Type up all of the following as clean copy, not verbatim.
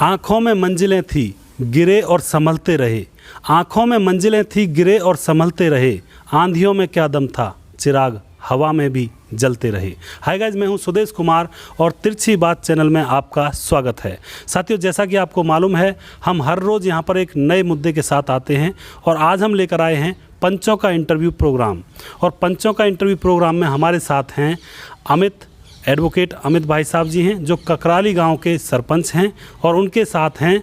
आँखों में मंजिलें थी गिरे और संभलते रहे, आँखों में मंजिलें थी गिरे और संभलते रहे, आंधियों में क्या दम था चिराग हवा में भी जलते रहे। हाय गाइज, मैं हूं सुदेश कुमार और तिरछी बात चैनल में आपका स्वागत है। साथियों, जैसा कि आपको मालूम है, हम हर रोज़ यहां पर एक नए मुद्दे के साथ आते हैं और आज हम लेकर आए हैं पंचों का इंटरव्यू प्रोग्राम। और पंचों का इंटरव्यू प्रोग्राम में हमारे साथ हैं एडवोकेट अमित भाई साहब जी हैं, जो ककराली गांव के सरपंच हैं, और उनके साथ हैं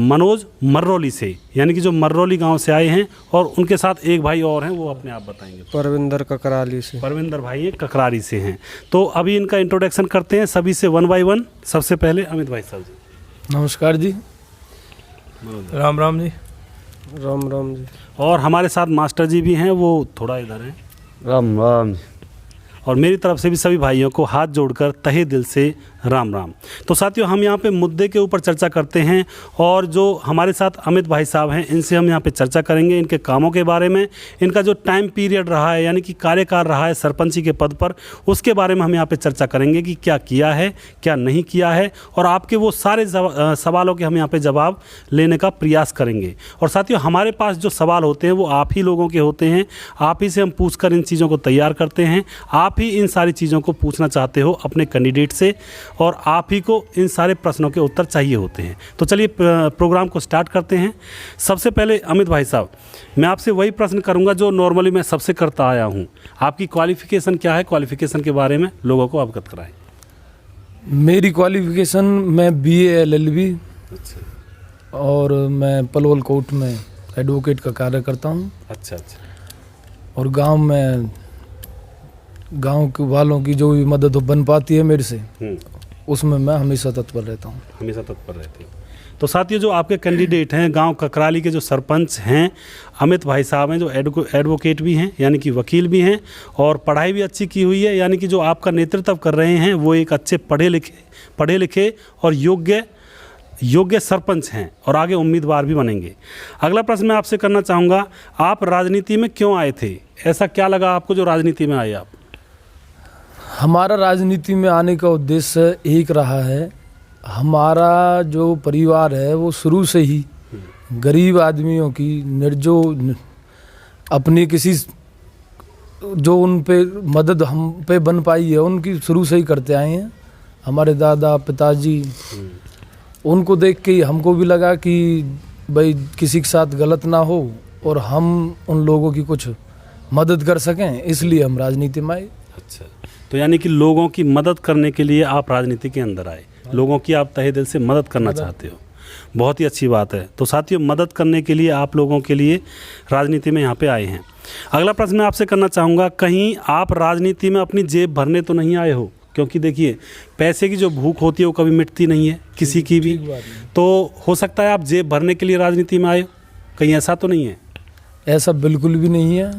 मनोज मर्रोली से, यानी कि जो मर्रोली गांव से आए हैं, और उनके साथ एक भाई और हैं, वो अपने आप बताएंगे। परविंदर ककराली से। परविंदर भाई हैं, ककराली से हैं। तो अभी इनका इंट्रोडक्शन करते हैं सभी से वन बाय वन। सबसे पहले अमित भाई साहब जी। नमस्कार जी। राम राम जी। राम राम जी। और हमारे साथ मास्टर जी भी हैं, वो थोड़ा इधर हैं। राम राम। और मेरी तरफ से भी सभी भाइयों को हाथ जोड़कर तहे दिल से राम राम। तो साथियों, हम यहाँ पे मुद्दे के ऊपर चर्चा करते हैं, और जो हमारे साथ अमित भाई साहब हैं, इनसे हम यहाँ पे चर्चा करेंगे इनके कामों के बारे में, इनका जो टाइम पीरियड रहा है, यानी कि कार्यकाल रहा है सरपंची के पद पर, उसके बारे में हम यहाँ पे चर्चा करेंगे कि क्या किया है, क्या नहीं किया है, और आपके वो सारे सवालों के हम यहाँ पे जवाब लेने का प्रयास करेंगे। और साथियों, हमारे पास जो सवाल होते हैं वो आप ही लोगों के होते हैं, आप ही से हम पूछकर इन चीज़ों को तैयार करते हैं, आप ही इन सारी चीज़ों को पूछना चाहते हो अपने कैंडिडेट से, और आप ही को इन सारे प्रश्नों के उत्तर चाहिए होते हैं। तो चलिए प्रोग्राम को स्टार्ट करते हैं। सबसे पहले अमित भाई साहब, मैं आपसे वही प्रश्न करूंगा जो नॉर्मली मैं सबसे करता आया हूं। आपकी क्वालिफ़िकेशन क्या है? क्वालिफ़िकेशन के बारे में लोगों को अवगत कराएं। मेरी क्वालिफ़िकेशन, मैं BA LLB, और मैं पलवल कोर्ट में एडवोकेट का कार्य करता हूं। अच्छा। और गांव के वालों की जो भी मदद बन पाती है मेरे से, उसमें मैं हमेशा तत्पर रहता हूँ। हमेशा तत्पर रहते हैं। तो साथियों, जो आपके कैंडिडेट हैं, गांव ककराली के जो सरपंच हैं अमित भाई साहब हैं, जो एडवोकेट भी हैं, यानी कि वकील भी हैं, और पढ़ाई भी अच्छी की हुई है, यानी कि जो आपका नेतृत्व कर रहे हैं वो एक अच्छे पढ़े लिखे और योग्य सरपंच हैं, और आगे उम्मीदवार भी बनेंगे। अगला प्रश्न मैं आपसे करना चाहूँगा, आप राजनीति में क्यों आए थे? ऐसा क्या लगा आपको जो राजनीति में आए आप? हमारा राजनीति में आने का उद्देश्य एक रहा है। हमारा जो परिवार है वो शुरू से ही गरीब आदमियों की अपनी किसी जो उन पे मदद हम पे बन पाई है, उनकी शुरू से ही करते आए हैं। हमारे दादा पिताजी, उनको देख के ही हमको भी लगा कि भाई किसी के साथ गलत ना हो और हम उन लोगों की कुछ मदद कर सकें, इसलिए हम राजनीति में आए। अच्छा, तो यानी कि लोगों की मदद करने के लिए आप राजनीति के अंदर आए, लोगों की आप तहे दिल से मदद करना चाहते हो। बहुत ही अच्छी बात है। तो साथियों, मदद करने के लिए आप लोगों के लिए राजनीति में यहाँ पे आए हैं। अगला प्रश्न मैं आपसे करना चाहूँगा, कहीं आप राजनीति में अपनी जेब भरने तो नहीं आए हो? क्योंकि देखिए, पैसे की जो भूख होती है वो कभी मिटती नहीं है किसी की भी, तो हो सकता है आप जेब भरने के लिए राजनीति में आए हो, कहीं ऐसा तो नहीं है? ऐसा बिल्कुल भी नहीं है।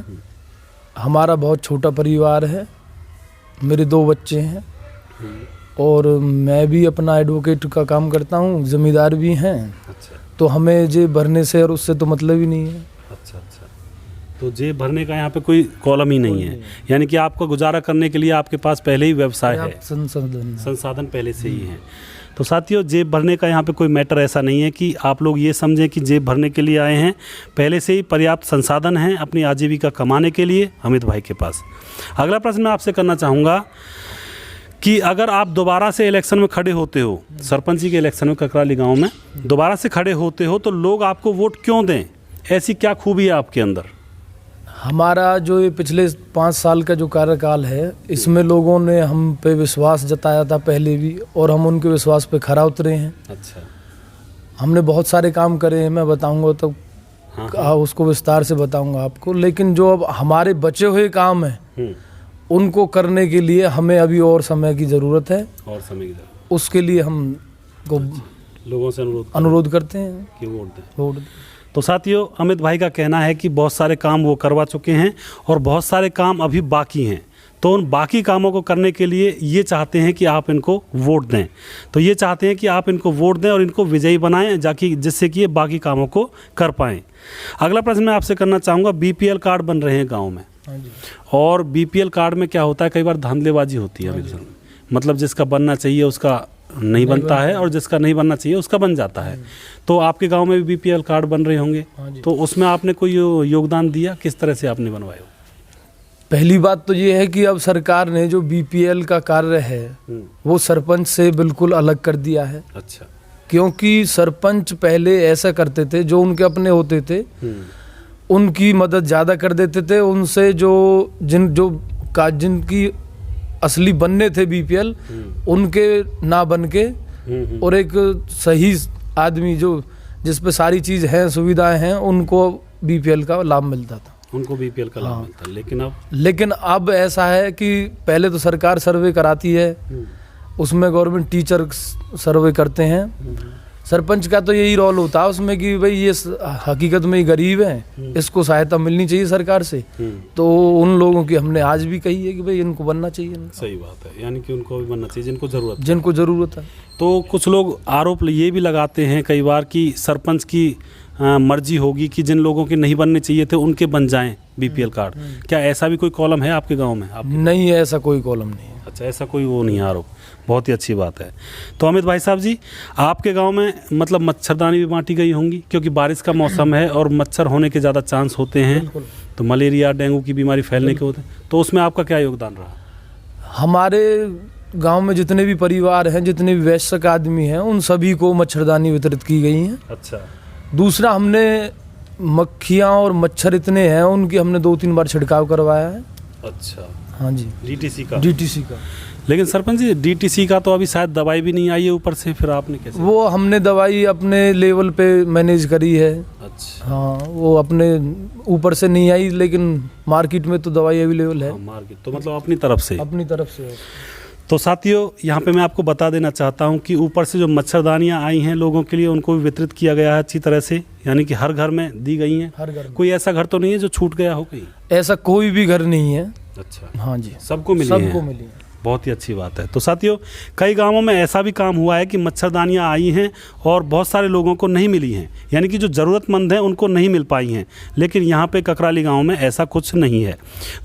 हमारा बहुत छोटा परिवार है, मेरे 2 बच्चे हैं, और मैं भी अपना एडवोकेट का काम करता हूँ, ज़मींदार भी हैं। अच्छा। तो हमें जेब भरने से और उससे तो मतलब ही नहीं है। अच्छा। तो जेब भरने का यहाँ पे कोई कॉलम ही नहीं है, यानी कि आपको गुजारा करने के लिए आपके पास पहले ही व्यवसाय है, संसाधन पहले से ही है। तो साथियों, जेब भरने का यहाँ पे कोई मैटर ऐसा नहीं है कि आप लोग ये समझें कि जेब भरने के लिए आए हैं। पहले से ही पर्याप्त संसाधन हैं अपनी आजीविका कमाने के लिए अमित भाई के पास। अगला प्रश्न मैं आपसे करना चाहूँगा कि अगर आप दोबारा से इलेक्शन में खड़े होते हो, सरपंची के इलेक्शन में ककराली गाँव में दोबारा से खड़े होते हो, तो लोग आपको वोट क्यों दें? ऐसी क्या खूबी है आपके अंदर? हमारा जो ये पिछले 5 साल का जो कार्यकाल है, इसमें लोगों ने हम पे विश्वास जताया था पहले भी, और हम उनके विश्वास पे खरा उतरे हैं। अच्छा। हमने बहुत सारे काम करे हैं, मैं बताऊंगा तो उसको विस्तार से बताऊंगा आपको। लेकिन जो अब हमारे बचे हुए काम हैं, उनको करने के लिए हमें अभी और समय की ज़रूरत है, उसके लिए हम लोगों से अनुरोध करते हैं कि वोट दें। तो साथियों, अमित भाई का कहना है कि बहुत सारे काम वो करवा चुके हैं और बहुत सारे काम अभी बाकी हैं, तो उन बाकी कामों को करने के लिए ये चाहते हैं कि आप इनको वोट दें। तो ये चाहते हैं कि आप इनको वोट दें और इनको विजयी बनाएं, जिससे कि ये बाकी कामों को कर पाएँ। अगला प्रश्न मैं आपसे करना चाहूँगा, BPL कार्ड बन रहे हैं गाँव में, और BPL कार्ड में क्या होता है, कई बार धांधलेबाजी होती है। मतलब जिसका बनना चाहिए उसका नहीं बनता है और जिसका नहीं बनना चाहिए उसका बन जाता है। तो आपके गांव में भी बीपीएल कार्ड बन रहे होंगे, तो उसमें आपने कोई योगदान दिया, किस तरह से आपने बनवाया? पहली बात तो ये है कि अब सरकार ने जो बीपीएल का कार्य है वो सरपंच से बिल्कुल अलग कर दिया है। अच्छा। क्योंकि सरपंच पहले ऐसा करते थे, जो उनके अपने होते थे उनकी मदद ज़्यादा कर देते थे, उनसे जिनकी असली बनने थे बीपीएल उनके ना बन के और एक सही आदमी जो जिस पे सारी चीज़ हैं, सुविधाएं हैं, उनको बीपीएल का लाभ मिलता था। उनको बीपीएल का लाभ मिलता, लेकिन अब ऐसा है कि पहले तो सरकार सर्वे कराती है, उसमें गवर्नमेंट टीचर सर्वे करते हैं, सरपंच का तो यही रोल होता है उसमें कि भाई ये हकीकत में ही गरीब हैं, इसको सहायता मिलनी चाहिए सरकार से। तो उन लोगों की हमने आज भी कही है कि भाई इनको बनना चाहिए। सही बात है, यानी कि उनको भी बनना चाहिए जिनको ज़रूरत है। तो कुछ लोग आरोप ये भी लगाते हैं कई बार कि सरपंच की मर्जी होगी कि जिन लोगों के नहीं बनने चाहिए थे उनके बन जाएं बीपीएल कार्ड। क्या ऐसा भी कोई कॉलम है आपके गाँव में? नहीं है, ऐसा कोई कॉलम नहीं है। अच्छा, ऐसा कोई वो नहीं है आरोप, बहुत ही अच्छी बात है। तो अमित भाई साहब जी, आपके गांव में मतलब मच्छरदानी भी बांटी गई होंगी, क्योंकि बारिश का मौसम है और मच्छर होने के ज़्यादा चांस होते हैं, तो मलेरिया डेंगू की बीमारी फैलने के होते हैं, तो उसमें आपका क्या योगदान रहा? हमारे गांव में जितने भी परिवार हैं, जितने भी वयस्क आदमी हैं, उन सभी को मच्छरदानी वितरित की गई हैं। अच्छा। दूसरा, हमने मक्खियाँ और मच्छर इतने हैं उनकी हमने 2-3 बार छिड़काव करवाया है। अच्छा। हाँ जी। डीटीसी का। लेकिन सरपंच जी, डीटीसी का तो अभी शायद दवाई भी नहीं आई है ऊपर से, फिर आपने कैसे? वो हमने दवाई अपने लेवल पे मैनेज करी है। अच्छा। हाँ, वो अपने ऊपर से नहीं आई, लेकिन मार्केट में तो दवाई अवेलेबल है। मार्केट तो मतलब अपनी तरफ से है। तो साथियों, यहाँ पे मैं आपको बता देना चाहता हूँ कि ऊपर से जो मच्छरदानियाँ आई हैं लोगों के लिए, उनको भी वितरित किया गया है अच्छी तरह से, यानी कि हर घर में दी गई हैं। हर घर में। कोई ऐसा घर तो नहीं है जो छूट गया हो कहीं? ऐसा कोई भी घर नहीं है। अच्छा। हाँ जी, सबको मिली है। बहुत ही अच्छी बात है। तो साथियों, कई गांवों में ऐसा भी काम हुआ है कि मच्छरदानियां आई हैं और बहुत सारे लोगों को नहीं मिली हैं, यानी कि जो ज़रूरतमंद हैं उनको नहीं मिल पाई हैं, लेकिन यहाँ पे ककराली गांव में ऐसा कुछ नहीं है।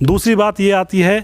दूसरी बात ये आती है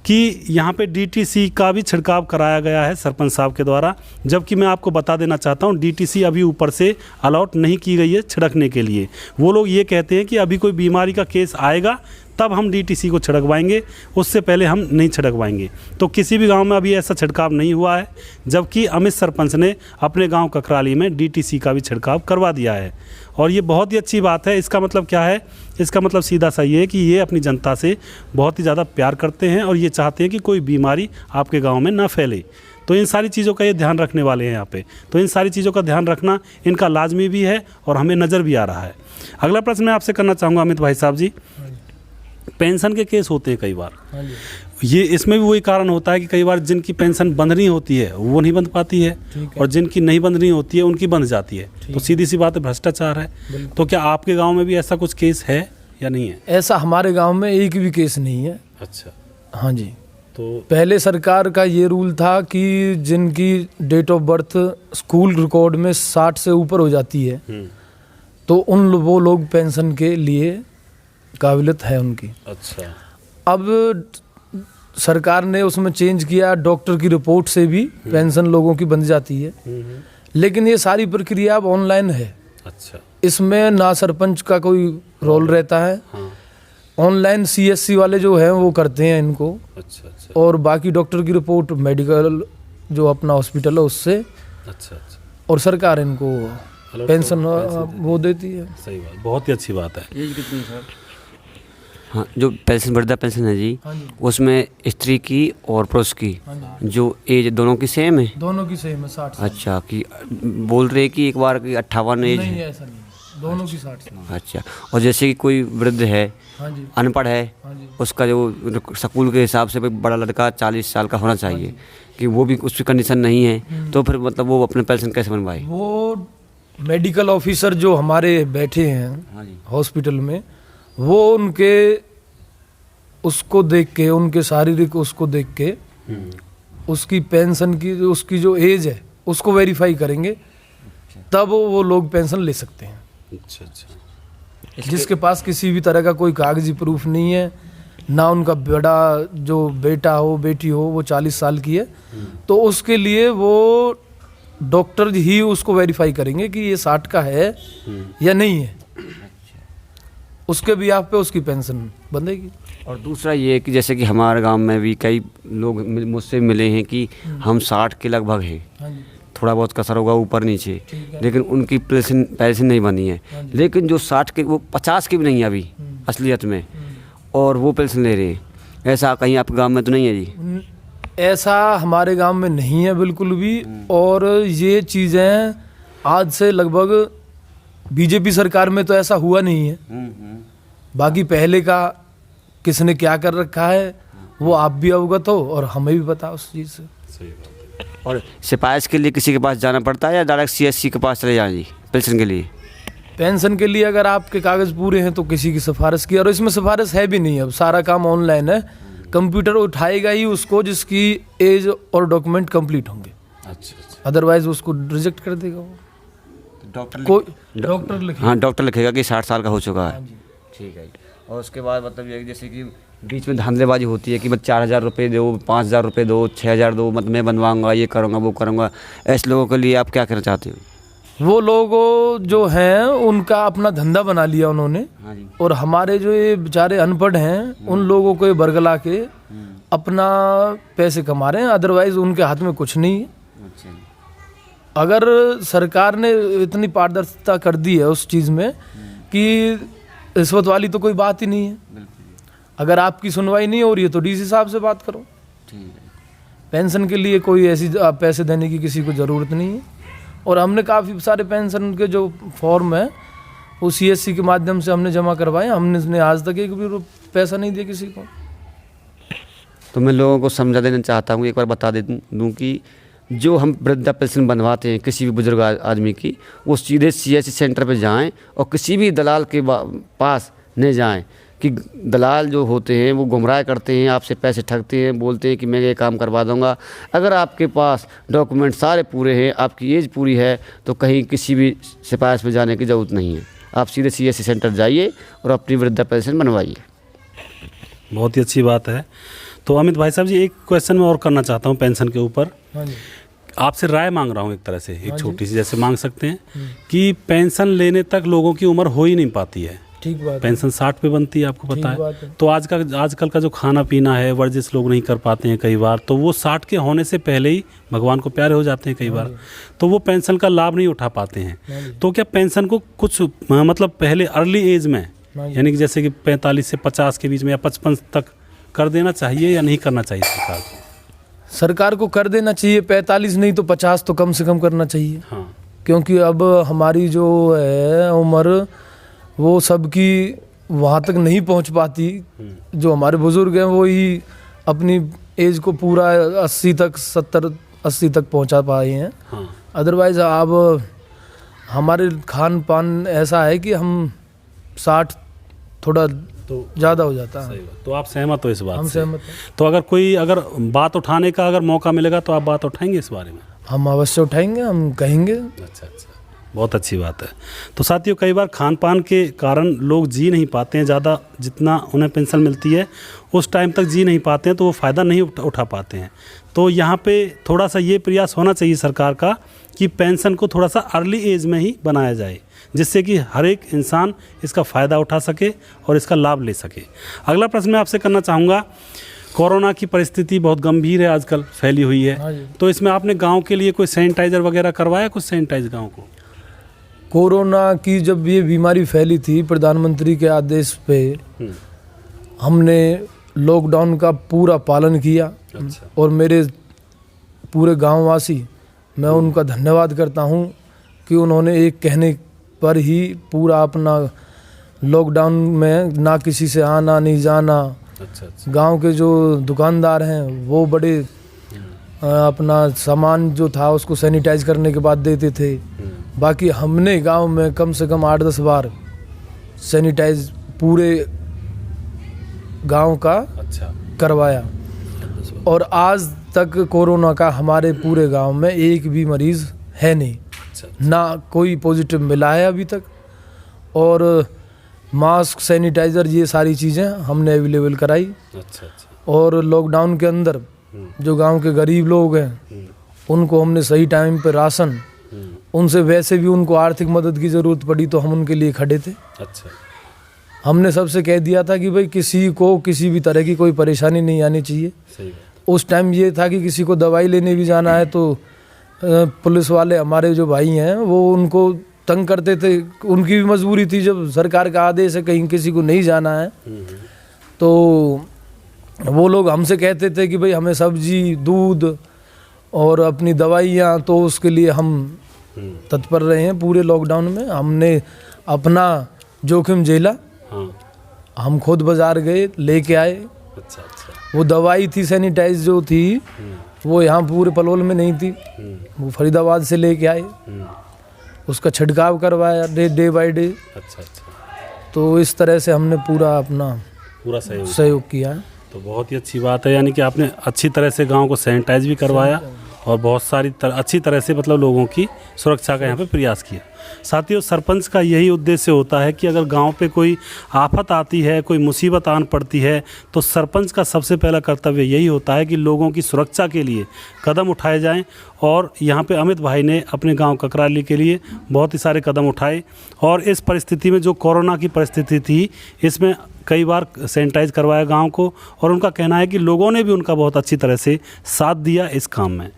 कि यहाँ पे डीटीसी का भी छिड़काव कराया गया है सरपंच साहब के द्वारा, जबकि मैं आपको बता देना चाहता हूँ डीटीसी अभी ऊपर से अलॉट नहीं की गई है छिड़कने के लिए। वो लोग ये कहते हैं कि अभी कोई बीमारी का केस आएगा तब हम डीटीसी को छिड़कवाएंगे, उससे पहले हम नहीं छिड़कवाएंगे। तो किसी भी गांव में अभी ऐसा छिड़काव नहीं हुआ है, जबकि अमित सरपंच ने अपने गांव ककराली में डीटीसी का भी छिड़काव करवा दिया है, और ये बहुत ही अच्छी बात है। इसका मतलब क्या है? इसका मतलब सीधा सा ये है कि ये अपनी जनता से बहुत ही ज़्यादा प्यार करते हैं और ये चाहते हैं कि कोई बीमारी आपके गाँव में ना फैले। तो इन सारी चीज़ों का ये ध्यान रखने वाले हैं यहाँ पे। तो इन सारी चीज़ों का ध्यान रखना इनका लाजमी भी है और हमें नज़र भी आ रहा है। अगला प्रश्न मैं आपसे करना चाहूँगा अमित भाई साहब जी, पेंशन के केस होते हैं कई बार, ये इसमें भी वही कारण होता है कि कई बार जिनकी पेंशन बंधनी होती है वो नहीं बंध पाती है, और जिनकी नहीं बंधनी होती है उनकी बंध जाती है। तो सीधी सी बात है, भ्रष्टाचार है। तो क्या आपके गांव में भी ऐसा कुछ केस है या नहीं है? ऐसा हमारे गांव में एक भी केस नहीं है। अच्छा। हाँ जी। तो पहले सरकार का ये रूल था कि जिनकी date of birth school record में 60 से ऊपर हो जाती है तो वो लोग पेंशन के लिए काबिलियत है उनकी। अच्छा। अब सरकार ने उसमें चेंज किया, डॉक्टर की रिपोर्ट से भी पेंशन लोगों की बन जाती है, लेकिन ये सारी प्रक्रिया अब ऑनलाइन है। अच्छा। इसमें ना सरपंच का कोई रोल रहता है। हाँ। ऑनलाइन CSC वाले जो हैं वो करते हैं इनको। अच्छा। और बाकी डॉक्टर की रिपोर्ट मेडिकल जो अपना हॉस्पिटल है उससे। अच्छा। और सरकार इनको पेंशन वो देती है। सही बात, बहुत ही अच्छी बात है। एज कितनी सर? हाँ, जो पेंशन वृद्धा पेंशन है जी, उसमें स्त्री की और पुरुष की जो एज दोनों की सेम है? दोनों की सेम है, 60 साल। अच्छा, कि बोल रहे कि एक बार की 58 एज नहीं, है? ऐसा नहीं, दोनों की 60 साल। अच्छा। और जैसे कि कोई वृद्ध है, अनपढ़ है, उसका जो स्कूल के हिसाब से बड़ा लड़का 40 साल का होना चाहिए, कि वो भी उसकी कंडीशन नहीं है, तो फिर मतलब वो अपने पेंशन कैसे बनवाए? वो मेडिकल ऑफिसर जो हमारे बैठे हैं हॉस्पिटल में, वो उनके उसको देख के, उनके शारीरिक उसको देख के उसकी पेंशन की उसकी जो एज है उसको वेरीफाई करेंगे, तब वो लोग पेंशन ले सकते हैं। अच्छा। जिसके पास किसी भी तरह का कोई कागजी प्रूफ नहीं है, ना उनका बड़ा जो बेटा हो बेटी हो वो 40 साल की है, तो उसके लिए वो डॉक्टर ही उसको वेरीफाई करेंगे कि ये 60 का है या नहीं है, उसके भी आप पे उसकी पेंशन बंधेगी। और दूसरा ये है कि जैसे कि हमारे गांव में भी कई लोग मुझसे मिले हैं कि हम 60 के लगभग हैं, हाँ जी, थोड़ा बहुत कसर होगा ऊपर नीचे, ठीक है। लेकिन उनकी पेंशन नहीं बनी है। लेकिन जो 60 के, वो 50 की भी नहीं है अभी असलियत में, और वो पेंशन ले रहे हैं। ऐसा कहीं आपके गांव में तो नहीं है जी? ऐसा हमारे गांव में नहीं है बिल्कुल भी। और ये चीज़ें आज से लगभग बीजेपी सरकार में तो ऐसा हुआ नहीं है। बाकी पहले का किसने क्या कर रखा है वो आप भी अवगत हो और हमें भी पता उस चीज़ से। और सिफारिश के लिए किसी के पास जाना पड़ता है या डायरेक्ट CSC के पास चले जाएं जी पेंशन के लिए? पेंशन के लिए अगर आपके कागज़ पूरे हैं तो किसी की सिफारिश की, और इसमें सिफारिश है भी नहीं, अब सारा काम ऑनलाइन है। कंप्यूटर उठाएगा ही उसको जिसकी एज और डॉक्यूमेंट कंप्लीट होंगे, अदरवाइज उसको रिजेक्ट कर देगा वो। डॉक्टर लिखेगा। हाँ, डॉक्टर लिखेगा कि 60 साल का हो चुका है। ठीक है। और उसके बाद मतलब ये जैसे कि बीच में धांधलेबाजी होती है कि मैं 4,000 रुपये दो, 5,000 रुपये दो, 6,000 दो, मतलब मैं बनवाऊंगा, ये करूँगा, वो करूँगा। ऐसे लोगों के लिए आप क्या कहना चाहते हो? वो लोग जो हैं उनका अपना धंधा बना लिया उन्होंने। हाँ जी। और हमारे जो ये बेचारे अनपढ़ हैं उन लोगों को ये बरगला के अपना पैसे कमा रहे हैं, अदरवाइज उनके हाथ में कुछ नहीं है। अच्छा। अगर सरकार ने इतनी पारदर्शिता कर दी है उस चीज़ में कि रिश्वत वाली तो कोई बात ही नहीं है। अगर आपकी सुनवाई नहीं हो रही है तो DC साहब से बात करो। ठीक है। पेंशन के लिए कोई ऐसी पैसे देने की किसी को ज़रूरत नहीं है। और हमने काफ़ी सारे पेंशन के जो फॉर्म है वो CSC के माध्यम से हमने जमा करवाए। हमने आज तक एक भी पैसा नहीं दिया किसी को। तो मैं लोगों को समझा देना चाहता हूँ, एक बार बता दूँ कि जो हम वृद्धा पेंशन बनवाते हैं किसी भी बुजुर्ग आदमी की, वो सीधे CSC सेंटर पे जाएं और किसी भी दलाल के पास नहीं जाएं, कि दलाल जो होते हैं वो गुमराह करते हैं, आपसे पैसे ठगते हैं, बोलते हैं कि मैं ये काम करवा दूंगा। अगर आपके पास डॉक्यूमेंट सारे पूरे हैं, आपकी एज पूरी है, तो कहीं किसी भी सिफारिश में जाने की ज़रूरत नहीं है। आप सीधे CSC सेंटर जाइए और अपनी वृद्धा पेंशन बनवाइए। बहुत ही अच्छी बात है। तो अमित भाई साहब जी, एक क्वेश्चन मैं और करना चाहता हूँ पेंशन के ऊपर। हाँ जी। आपसे राय मांग रहा हूँ एक तरह से, एक छोटी सी, जैसे मांग सकते हैं कि पेंशन लेने तक लोगों की उम्र हो ही नहीं पाती है। ठीक बात है। पेंशन 60 पे बनती है, आपको पता बात है। है। तो आजकल का जो खाना पीना है, वर्जिश लोग नहीं कर पाते हैं कई बार, तो वो 60 के होने से पहले ही भगवान को प्यारे हो जाते हैं कई बार, तो वो पेंशन का लाभ नहीं उठा पाते हैं। तो क्या पेंशन को कुछ मतलब पहले अर्ली एज में, यानी कि जैसे कि 45 से 50 के बीच में या 55 तक कर देना चाहिए या नहीं करना चाहिए सरकार को? सरकार को कर देना चाहिए, 45 नहीं तो 50 तो कम से कम करना चाहिए। हाँ। क्योंकि अब हमारी जो है उम्र वो सबकी वहाँ तक नहीं पहुँच पाती। जो हमारे बुजुर्ग हैं वो ही अपनी एज को पूरा 80 तक 70-80 तक पहुँचा पाए हैं। हाँ। अदरवाइज़ अब हमारे खान पान ऐसा है कि हम 60 थोड़ा तो ज़्यादा हो जाता है। तो आप सहमत हो इस बात हम से? सहमत हैं। तो अगर बात उठाने का अगर मौका मिलेगा तो आप बात उठाएंगे इस बारे में? हम अवश्य उठाएंगे, हम कहेंगे। अच्छा, बहुत अच्छी बात है। तो साथियों, कई बार खान पान के कारण लोग जी नहीं पाते हैं ज़्यादा, जितना उन्हें पेंशन मिलती है उस टाइम तक जी नहीं पाते हैं, तो वो फ़ायदा नहीं उठा पाते हैं। तो यहाँ पे थोड़ा सा ये प्रयास होना चाहिए सरकार का कि पेंशन को थोड़ा सा अर्ली एज में ही बनाया जाए, जिससे कि हर एक इंसान इसका फ़ायदा उठा सके और इसका लाभ ले सके। अगला प्रश्न मैं आपसे करना चाहूँगा, कोरोना की परिस्थिति बहुत गंभीर है आजकल, फैली हुई है, तो इसमें आपने गांव के लिए कोई सैनिटाइज़र वगैरह करवाया, कुछ सैनिटाइज गांव को? कोरोना की जब ये बीमारी फैली थी, प्रधानमंत्री के आदेश पे हमने लॉकडाउन का पूरा पालन किया। अच्छा। और मेरे पूरे गांववासी, मैं उनका धन्यवाद करता हूं कि उन्होंने एक कहने पर ही पूरा अपना लॉकडाउन में ना किसी से आना नहीं जाना। अच्छा। गांव के जो दुकानदार हैं वो बड़े अपना सामान जो था उसको सैनिटाइज करने के बाद देते थे। बाकी हमने गांव में कम से कम 8-10 बार सैनिटाइज पूरे गांव का अच्छा करवाया। और आज तक कोरोना का हमारे पूरे गांव में एक भी मरीज़ है नहीं। अच्छा। ना कोई पॉजिटिव मिला है अभी तक। और मास्क, सैनिटाइज़र, ये सारी चीज़ें हमने अवेलेबल कराई। अच्छा। और लॉकडाउन के अंदर जो गांव के गरीब लोग हैं उनको हमने सही टाइम पे राशन, उनसे वैसे भी उनको आर्थिक मदद की ज़रूरत पड़ी तो हम उनके लिए खड़े थे। अच्छा। हमने सबसे कह दिया था कि भाई किसी को किसी भी तरह की कोई परेशानी नहीं आनी चाहिए। सही बात। उस टाइम ये था कि किसी को दवाई लेने भी जाना है तो पुलिस वाले हमारे जो भाई हैं वो उनको तंग करते थे, उनकी भी मजबूरी थी, जब सरकार का आदेश है कहीं किसी को नहीं जाना है तो वो लोग हमसे कहते थे कि भाई हमें सब्जी, दूध और अपनी दवाइयाँ, तो उसके लिए हम तत्पर रहे हैं। पूरे लॉकडाउन में हमने अपना जोखिम झेला। हाँ। हम खुद बाज़ार गए, लेके आए। अच्छा अच्छा। वो दवाई थी सैनिटाइज जो थी वो यहाँ पूरे पलवल में नहीं थी, वो फरीदाबाद से लेके आए, उसका छिड़काव करवाया डे बाय डे। अच्छा अच्छा। तो इस तरह से हमने पूरा अपना पूरा सहयोग किया है। तो बहुत ही अच्छी बात है, यानी कि आपने अच्छी तरह से गांव को सैनिटाइज भी करवाया और बहुत सारी अच्छी तरह से मतलब लोगों की सुरक्षा का यहाँ पे प्रयास किया। साथियों, सरपंच का यही उद्देश्य होता है कि अगर गांव पे कोई आफत आती है, कोई मुसीबत आन पड़ती है, तो सरपंच का सबसे पहला कर्तव्य यही होता है कि लोगों की सुरक्षा के लिए कदम उठाए जाएं। और यहाँ पे अमित भाई ने अपने गांव ककराली के लिए बहुत ही सारे कदम उठाए और इस परिस्थिति में जो कोरोना की परिस्थिति थी, इसमें कई बार सैनिटाइज करवाया गांव को, और उनका कहना है कि लोगों ने भी उनका बहुत अच्छी तरह से साथ दिया इस काम में।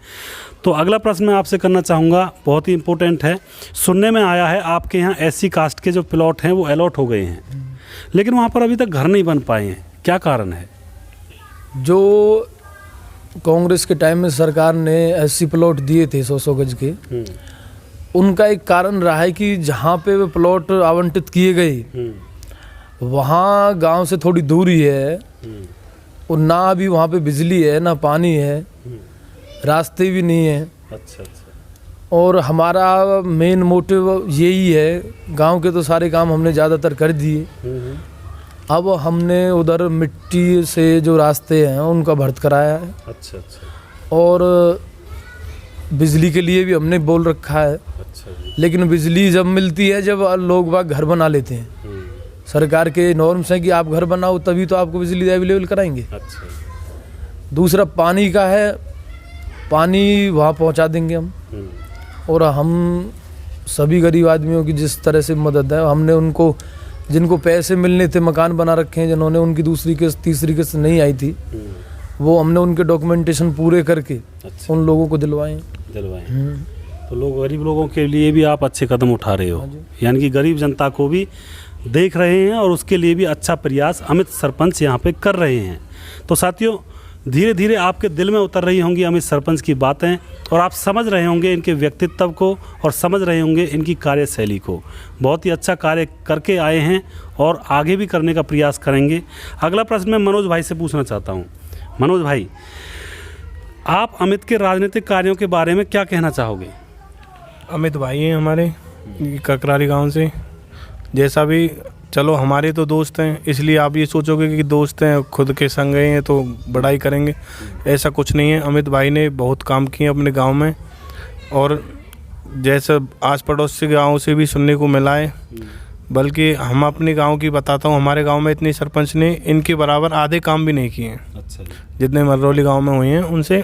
तो अगला प्रश्न मैं आपसे करना चाहूँगा, बहुत ही इम्पोर्टेंट है। सुनने में आया है आपके यहाँ SC कास्ट के जो प्लॉट हैं वो अलॉट हो गए हैं, लेकिन वहाँ पर अभी तक घर नहीं बन पाए हैं, क्या कारण है? जो कांग्रेस के टाइम में सरकार ने SC प्लॉट दिए थे 100 गज के, उनका एक कारण रहा है कि जहाँ पे वे प्लॉट आवंटित किए गए वहाँ गांव से थोड़ी दूरी है और ना अभी वहाँ पे बिजली है, ना पानी है, रास्ते भी नहीं है। अच्छा अच्छा। और हमारा मेन मोटिव यही है, गांव के तो सारे काम हमने ज़्यादातर कर दिए, अब हमने उधर मिट्टी से जो रास्ते हैं उनका भर्त कराया है। अच्छा अच्छा। और बिजली के लिए भी हमने बोल रखा है। अच्छा जी। लेकिन बिजली जब मिलती है जब लोग बाग घर बना लेते हैं। सरकार के नॉर्म्स हैं कि आप घर बनाओ तभी तो आपको बिजली अवेलेबल कराएंगे। अच्छा। दूसरा पानी का है, पानी वहाँ पहुँचा देंगे हम। और हम सभी गरीब आदमियों की जिस तरह से मदद है, हमने उनको जिनको पैसे मिलने थे, मकान बना रखे हैं, जिन्होंने उनकी दूसरी किस्त तीसरी किस्त नहीं आई थी, वो हमने उनके डॉक्यूमेंटेशन पूरे करके उन लोगों को दिलवाए। तो लोग, गरीब लोगों के लिए भी आप अच्छे कदम उठा रहे हो, यानी कि गरीब जनता को भी देख रहे हैं और उसके लिए भी अच्छा प्रयास अमित सरपंच यहाँ पे कर रहे हैं। तो साथियों, धीरे धीरे आपके दिल में उतर रही होंगी अमित सरपंच की बातें और आप समझ रहे होंगे इनके व्यक्तित्व को और समझ रहे होंगे इनकी कार्यशैली को। बहुत ही अच्छा कार्य करके आए हैं और आगे भी करने का प्रयास करेंगे। अगला प्रश्न मैं मनोज भाई से पूछना चाहता हूँ। मनोज भाई, आप अमित के राजनीतिक कार्यों के बारे में क्या कहना चाहोगे? अमित भाई हैं हमारे ककराली गांव से, जैसा भी, चलो हमारे तो दोस्त हैं, इसलिए आप ये सोचोगे कि दोस्त हैं खुद के संग गए हैं तो बड़ाई करेंगे, ऐसा कुछ नहीं है। अमित भाई ने बहुत काम किए अपने गांव में, और जैसे आस पड़ोस के गाँव से भी सुनने को मिला है, बल्कि हम अपने गांव की बताता हूँ, हमारे गांव में इतने सरपंच ने इनके बराबर आधे काम भी नहीं किए हैं। अच्छा। जितने मररौली गाँव में हुए हैं उनसे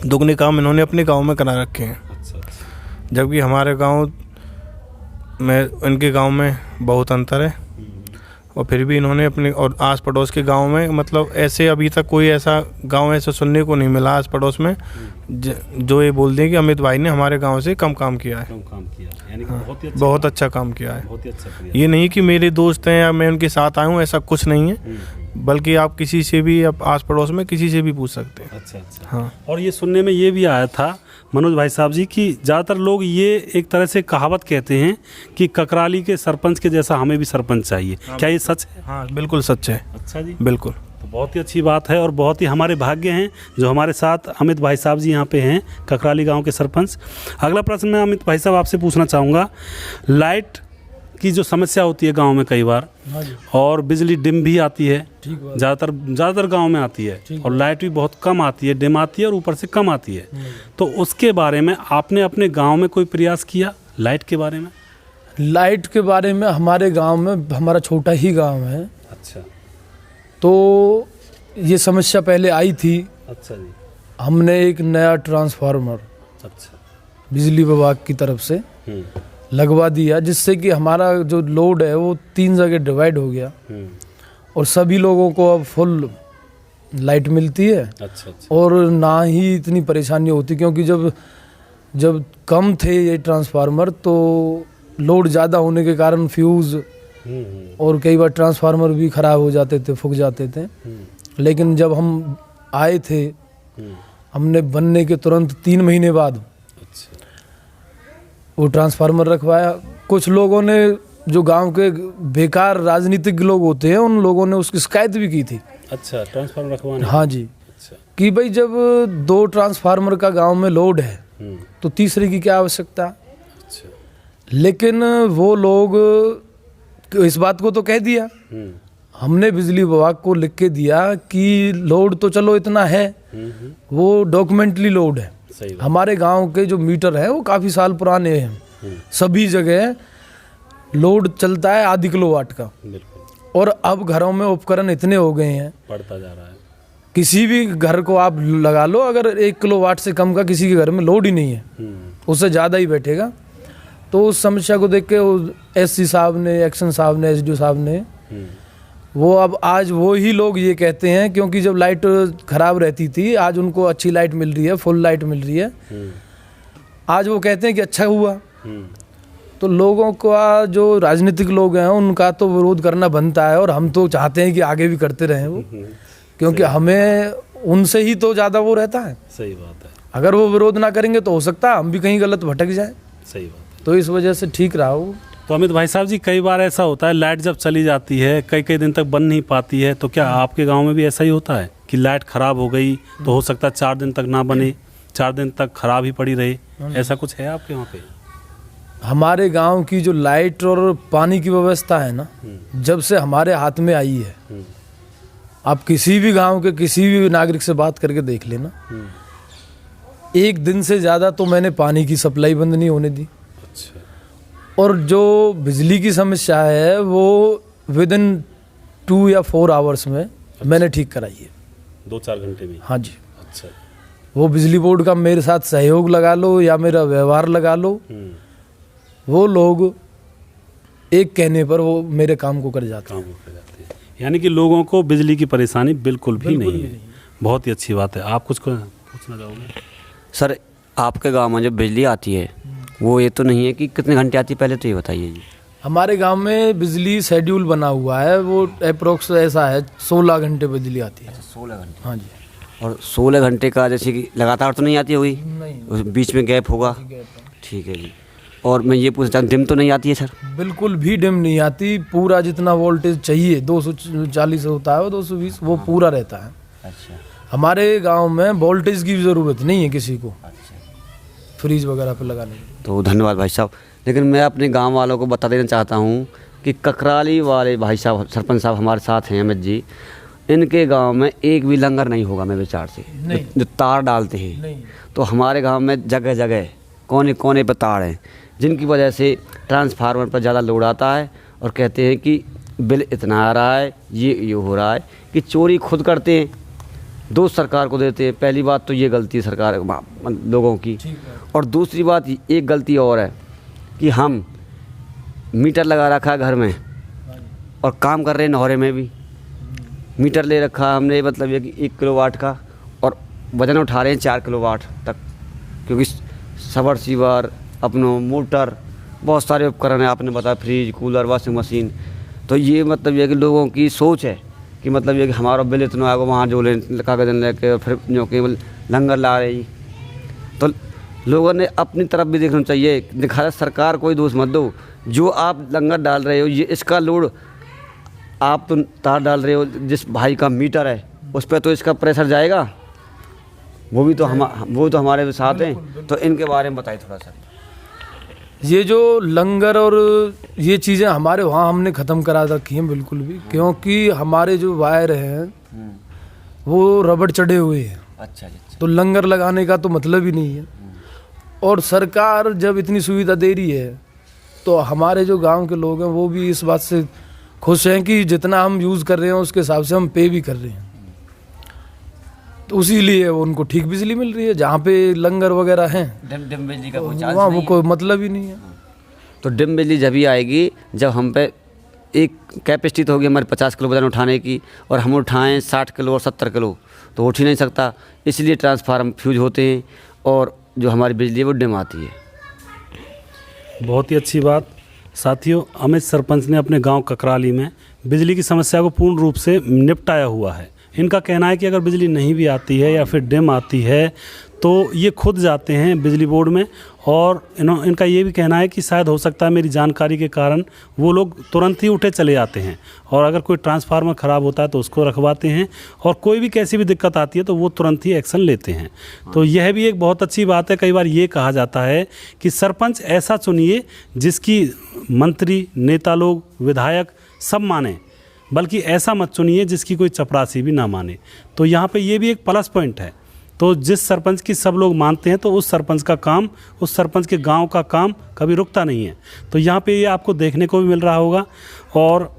दुगने काम इन्होंने अपने गाँव में करा रखे हैं। अच्छा। जबकि हमारे गांव में इनके गांव में बहुत अंतर है, और फिर भी इन्होंने अपने और आस पड़ोस के गांव में, मतलब ऐसे अभी तक कोई ऐसा गांव ऐसा सुनने को नहीं मिला आस पड़ोस में जो ये बोल दें कि अमित भाई ने हमारे गांव से कम काम किया है। कम काम किया, यानी कि हाँ, बहुत अच्छा काम किया है। बहुत ही अच्छा। ये नहीं कि मेरे दोस्त हैं या मैं उनके साथ आया हूँ, ऐसा कुछ नहीं है, बल्कि आप किसी से भी, आप आस पड़ोस में किसी से भी पूछ सकते हैं। अच्छा अच्छा। हाँ। और ये सुनने में ये भी आया था मनोज भाई साहब जी कि ज़्यादातर लोग ये एक तरह से कहावत कहते हैं कि ककराली के सरपंच के जैसा हमें भी सरपंच चाहिए। क्या ये सच है? हाँ, बिल्कुल सच है। अच्छा जी, बिल्कुल। तो बहुत ही अच्छी बात है और बहुत ही हमारे भाग्य हैं जो हमारे साथ अमित भाई साहब जी यहाँ पे हैं, ककराली गांव के सरपंच। अगला प्रश्न मैं अमित भाई साहब आपसे पूछना चाहूँगा, लाइट की जो समस्या होती है गांव में कई बार, और बिजली डिम भी आती है, ज़्यादातर गांव में आती है, और लाइट भी बहुत कम आती है, डिम आती है और ऊपर से कम आती है। तो उसके बारे में आपने अपने गांव में कोई प्रयास किया लाइट के बारे में? लाइट के बारे में हमारे गांव में, हमारा छोटा ही गांव है। अच्छा। तो ये समस्या पहले आई थी। अच्छा जी। हमने एक नया ट्रांसफार्मर अच्छा। बिजली विभाग की तरफ से लगवा दिया, जिससे कि हमारा जो लोड है वो 3 जगह डिवाइड हो गया और सभी लोगों को अब फुल लाइट मिलती है। अच्छा अच्छा। और ना ही इतनी परेशानी होती, क्योंकि जब कम थे ये ट्रांसफार्मर तो लोड ज़्यादा होने के कारण फ्यूज़ और कई बार ट्रांसफार्मर भी ख़राब हो जाते थे, फूक जाते थे। लेकिन जब हम आए थे, हमने बनने के तुरंत 3 महीने बाद अच्छा। वो ट्रांसफार्मर रखवाया। कुछ लोगों ने, जो गांव के बेकार राजनीतिक लोग होते हैं, उन लोगों ने उसकी शिकायत भी की थी। अच्छा, ट्रांसफार्मर रखवाने। हाँ जी। अच्छा। कि भाई जब 2 ट्रांसफार्मर का गांव में लोड है तो तीसरे की क्या आवश्यकता। अच्छा। लेकिन वो लोग इस बात को तो कह दिया, हमने बिजली विभाग को लिख के दिया कि लोड तो चलो इतना है, वो डॉक्यूमेंटली लोड है। सही बात। हमारे गांव के जो मीटर है वो काफ़ी साल पुराने हैं, सभी जगह लोड चलता है आधी किलोवाट का। बिल्कुल। और अब घरों में उपकरण इतने हो गए हैं, बढ़ता जा रहा है। किसी भी घर को आप लगा लो, अगर 1 किलोवाट से कम का किसी के घर में लोड ही नहीं है, उससे ज़्यादा ही बैठेगा। तो उस समस्या को देख के एससी साहब ने, एक्शन साहब ने, एसडीओ साहब ने, वो अब आज वो ही लोग ये कहते हैं, क्योंकि जब लाइट ख़राब रहती थी, आज उनको अच्छी लाइट मिल रही है, फुल लाइट मिल रही है। आज वो कहते हैं कि अच्छा हुआ। तो लोगों का, जो राजनीतिक लोग हैं, उनका तो विरोध करना बनता है, और हम तो चाहते हैं कि आगे भी करते रहें वो, क्योंकि हमें उनसे ही तो ज़्यादा वो रहता है। सही बात है। अगर वो विरोध ना करेंगे तो हो सकता है हम भी कहीं गलत भटक जाए। सही बात है। तो इस वजह से ठीक रहा वो। तो अमित भाई साहब जी, कई बार ऐसा होता है लाइट जब चली जाती है, कई कई दिन तक बन नहीं पाती है, तो क्या आपके गांव में भी ऐसा ही होता है कि लाइट ख़राब हो गई तो हो सकता है 4 दिन तक ना बने, 4 दिन तक ख़राब ही पड़ी रहे, ऐसा कुछ है आपके वहाँ पे? हमारे गांव की जो लाइट और पानी की व्यवस्था है ना, जब से हमारे हाथ में आई है, आप किसी भी गांव के किसी भी नागरिक से बात करके देख लेना, 1 दिन से ज़्यादा तो मैंने पानी की सप्लाई बंद नहीं होने दी। अच्छा। और जो बिजली की समस्या है वो विदिन 2 या 4 आवर्स में मैंने ठीक कराई है। 2-4 घंटे में? हाँ जी। अच्छा। वो बिजली बोर्ड का मेरे साथ सहयोग लगा लो या मेरा व्यवहार लगा लो, वो लोग एक कहने पर वो मेरे काम को कर जाते हैं। यानी कि लोगों को बिजली की परेशानी बिल्कुल भी नहीं है। बहुत ही अच्छी बात है। आप कुछ पूछना चाहोगे? सर, आपके गांव में जो बिजली आती है वो ये तो नहीं है कि कितने घंटे आती है, पहले तो ये बताइए जी। हमारे गांव में बिजली शेड्यूल बना हुआ है, वो अप्रोक्स ऐसा है 16 घंटे बिजली आती है। 16 घंटे? हाँ जी। और 16 घंटे का जैसे कि लगातार तो नहीं आती होगी? नहीं, बीच में गैप होगा? ठीक है जी। और मैं ये पूछना चाहता हूँ, डिम तो नहीं आती है सर? बिल्कुल भी डिम नहीं आती। पूरा जितना वोल्टेज चाहिए 240 होता है, वो 220 वो पूरा रहता है। अच्छा। हमारे गांव में वोल्टेज की ज़रूरत नहीं है किसी को फ्रीज वगैरह पे लगाने की। तो धन्यवाद भाई साहब। लेकिन मैं अपने गांव वालों को बता देना चाहता हूं कि ककराली वाले भाई साहब, सरपंच साहब हमारे साथ हैं, अमित जी, इनके गांव में एक भी लंगर नहीं होगा मेरे विचार से। नहीं। जो तार डालते हैं नहीं। तो हमारे गांव में जगह जगह कोने कोने पर तार हैं, जिनकी वजह से ट्रांसफार्मर पर ज़्यादा लोड आता है, और कहते हैं कि बिल इतना आ रहा है, ये हो रहा है कि चोरी खुद करते हैं, दोष सरकार को देते हैं। पहली बात तो ये गलती है सरकार लोगों की। और दूसरी बात एक गलती और है कि हम मीटर लगा रखा है घर में और काम कर रहे हैं नहरे में भी। मीटर ले रखा है हमने, मतलब ये कि 1 किलोवाट का, और वजन उठा रहे हैं 4 किलोवाट तक, क्योंकि सबमर्सिबल, अपनों मोटर, बहुत सारे उपकरण हैं, आपने बताया फ्रिज, कूलर, वॉशिंग मशीन। तो ये मतलब ये कि लोगों की सोच है कि मतलब ये कि हमारा बिल इतना आएगा, वहाँ जो कागज लेके फिर जो केवल लंगर ला रही। तो लोगों ने अपनी तरफ भी देखना चाहिए। दिखा सरकार कोई दोष मत दो, जो आप लंगर डाल रहे हो ये इसका लोड, आप तो तार डाल रहे हो, जिस भाई का मीटर है उस पर तो इसका प्रेशर जाएगा, वो भी तो हमारे साथ हैं। तो इनके बारे में बताइए थोड़ा सा। ये जो लंगर और ये चीज़ें हमारे वहाँ हमने ख़त्म करा रखी हैं बिल्कुल भी, क्योंकि हमारे जो वायर हैं वो रबड़ चढ़े हुए हैं। अच्छा जी। तो लंगर लगाने का तो मतलब ही नहीं है। और सरकार जब इतनी सुविधा दे रही है तो हमारे जो गांव के लोग हैं वो भी इस बात से खुश हैं कि जितना हम यूज़ कर रहे हैं उसके हिसाब से हम पे भी कर रहे हैं। तो उसी लिए उनको ठीक बिजली मिल रही है। जहाँ पे लंगर वगैरह हैं डिम बिजली का कोई चार्ज वहाँ नहीं वो कोई मतलब ही नहीं है। तो डिम बिजली जब ही आएगी जब हम पे एक कैपेसिटी तो होगी हमारे 50 किलो वजन उठाने की, और हम उठाएं 60 किलो और 70 किलो तो उठ ही नहीं सकता, इसलिए ट्रांसफार्मर फ्यूज होते हैं और जो हमारी बिजली है वो डिम आती है। बहुत ही अच्छी बात। साथियों, अमित सरपंच ने अपने गांव ककराली में बिजली की समस्या को पूर्ण रूप से निपटाया हुआ है। इनका कहना है कि अगर बिजली नहीं भी आती है या फिर डिम आती है तो ये खुद जाते हैं बिजली बोर्ड में, और इनका ये भी कहना है कि शायद हो सकता है मेरी जानकारी के कारण वो लोग तुरंत ही उठे चले आते हैं, और अगर कोई ट्रांसफार्मर ख़राब होता है तो उसको रखवाते हैं, और कोई भी कैसी भी दिक्कत आती है तो वो तुरंत ही एक्शन लेते हैं। तो यह भी एक बहुत अच्छी बात है। कई बार ये कहा जाता है कि सरपंच ऐसा चुनिए जिसकी मंत्री, नेता लोग, विधायक सब माने, बल्कि ऐसा मत चुनिए जिसकी कोई चपरासी भी ना माने। तो यहाँ पे ये भी एक प्लस पॉइंट है। तो जिस सरपंच की सब लोग मानते हैं तो उस सरपंच का काम, उस सरपंच के गांव का काम कभी रुकता नहीं है। तो यहाँ पे ये आपको देखने को भी मिल रहा होगा। और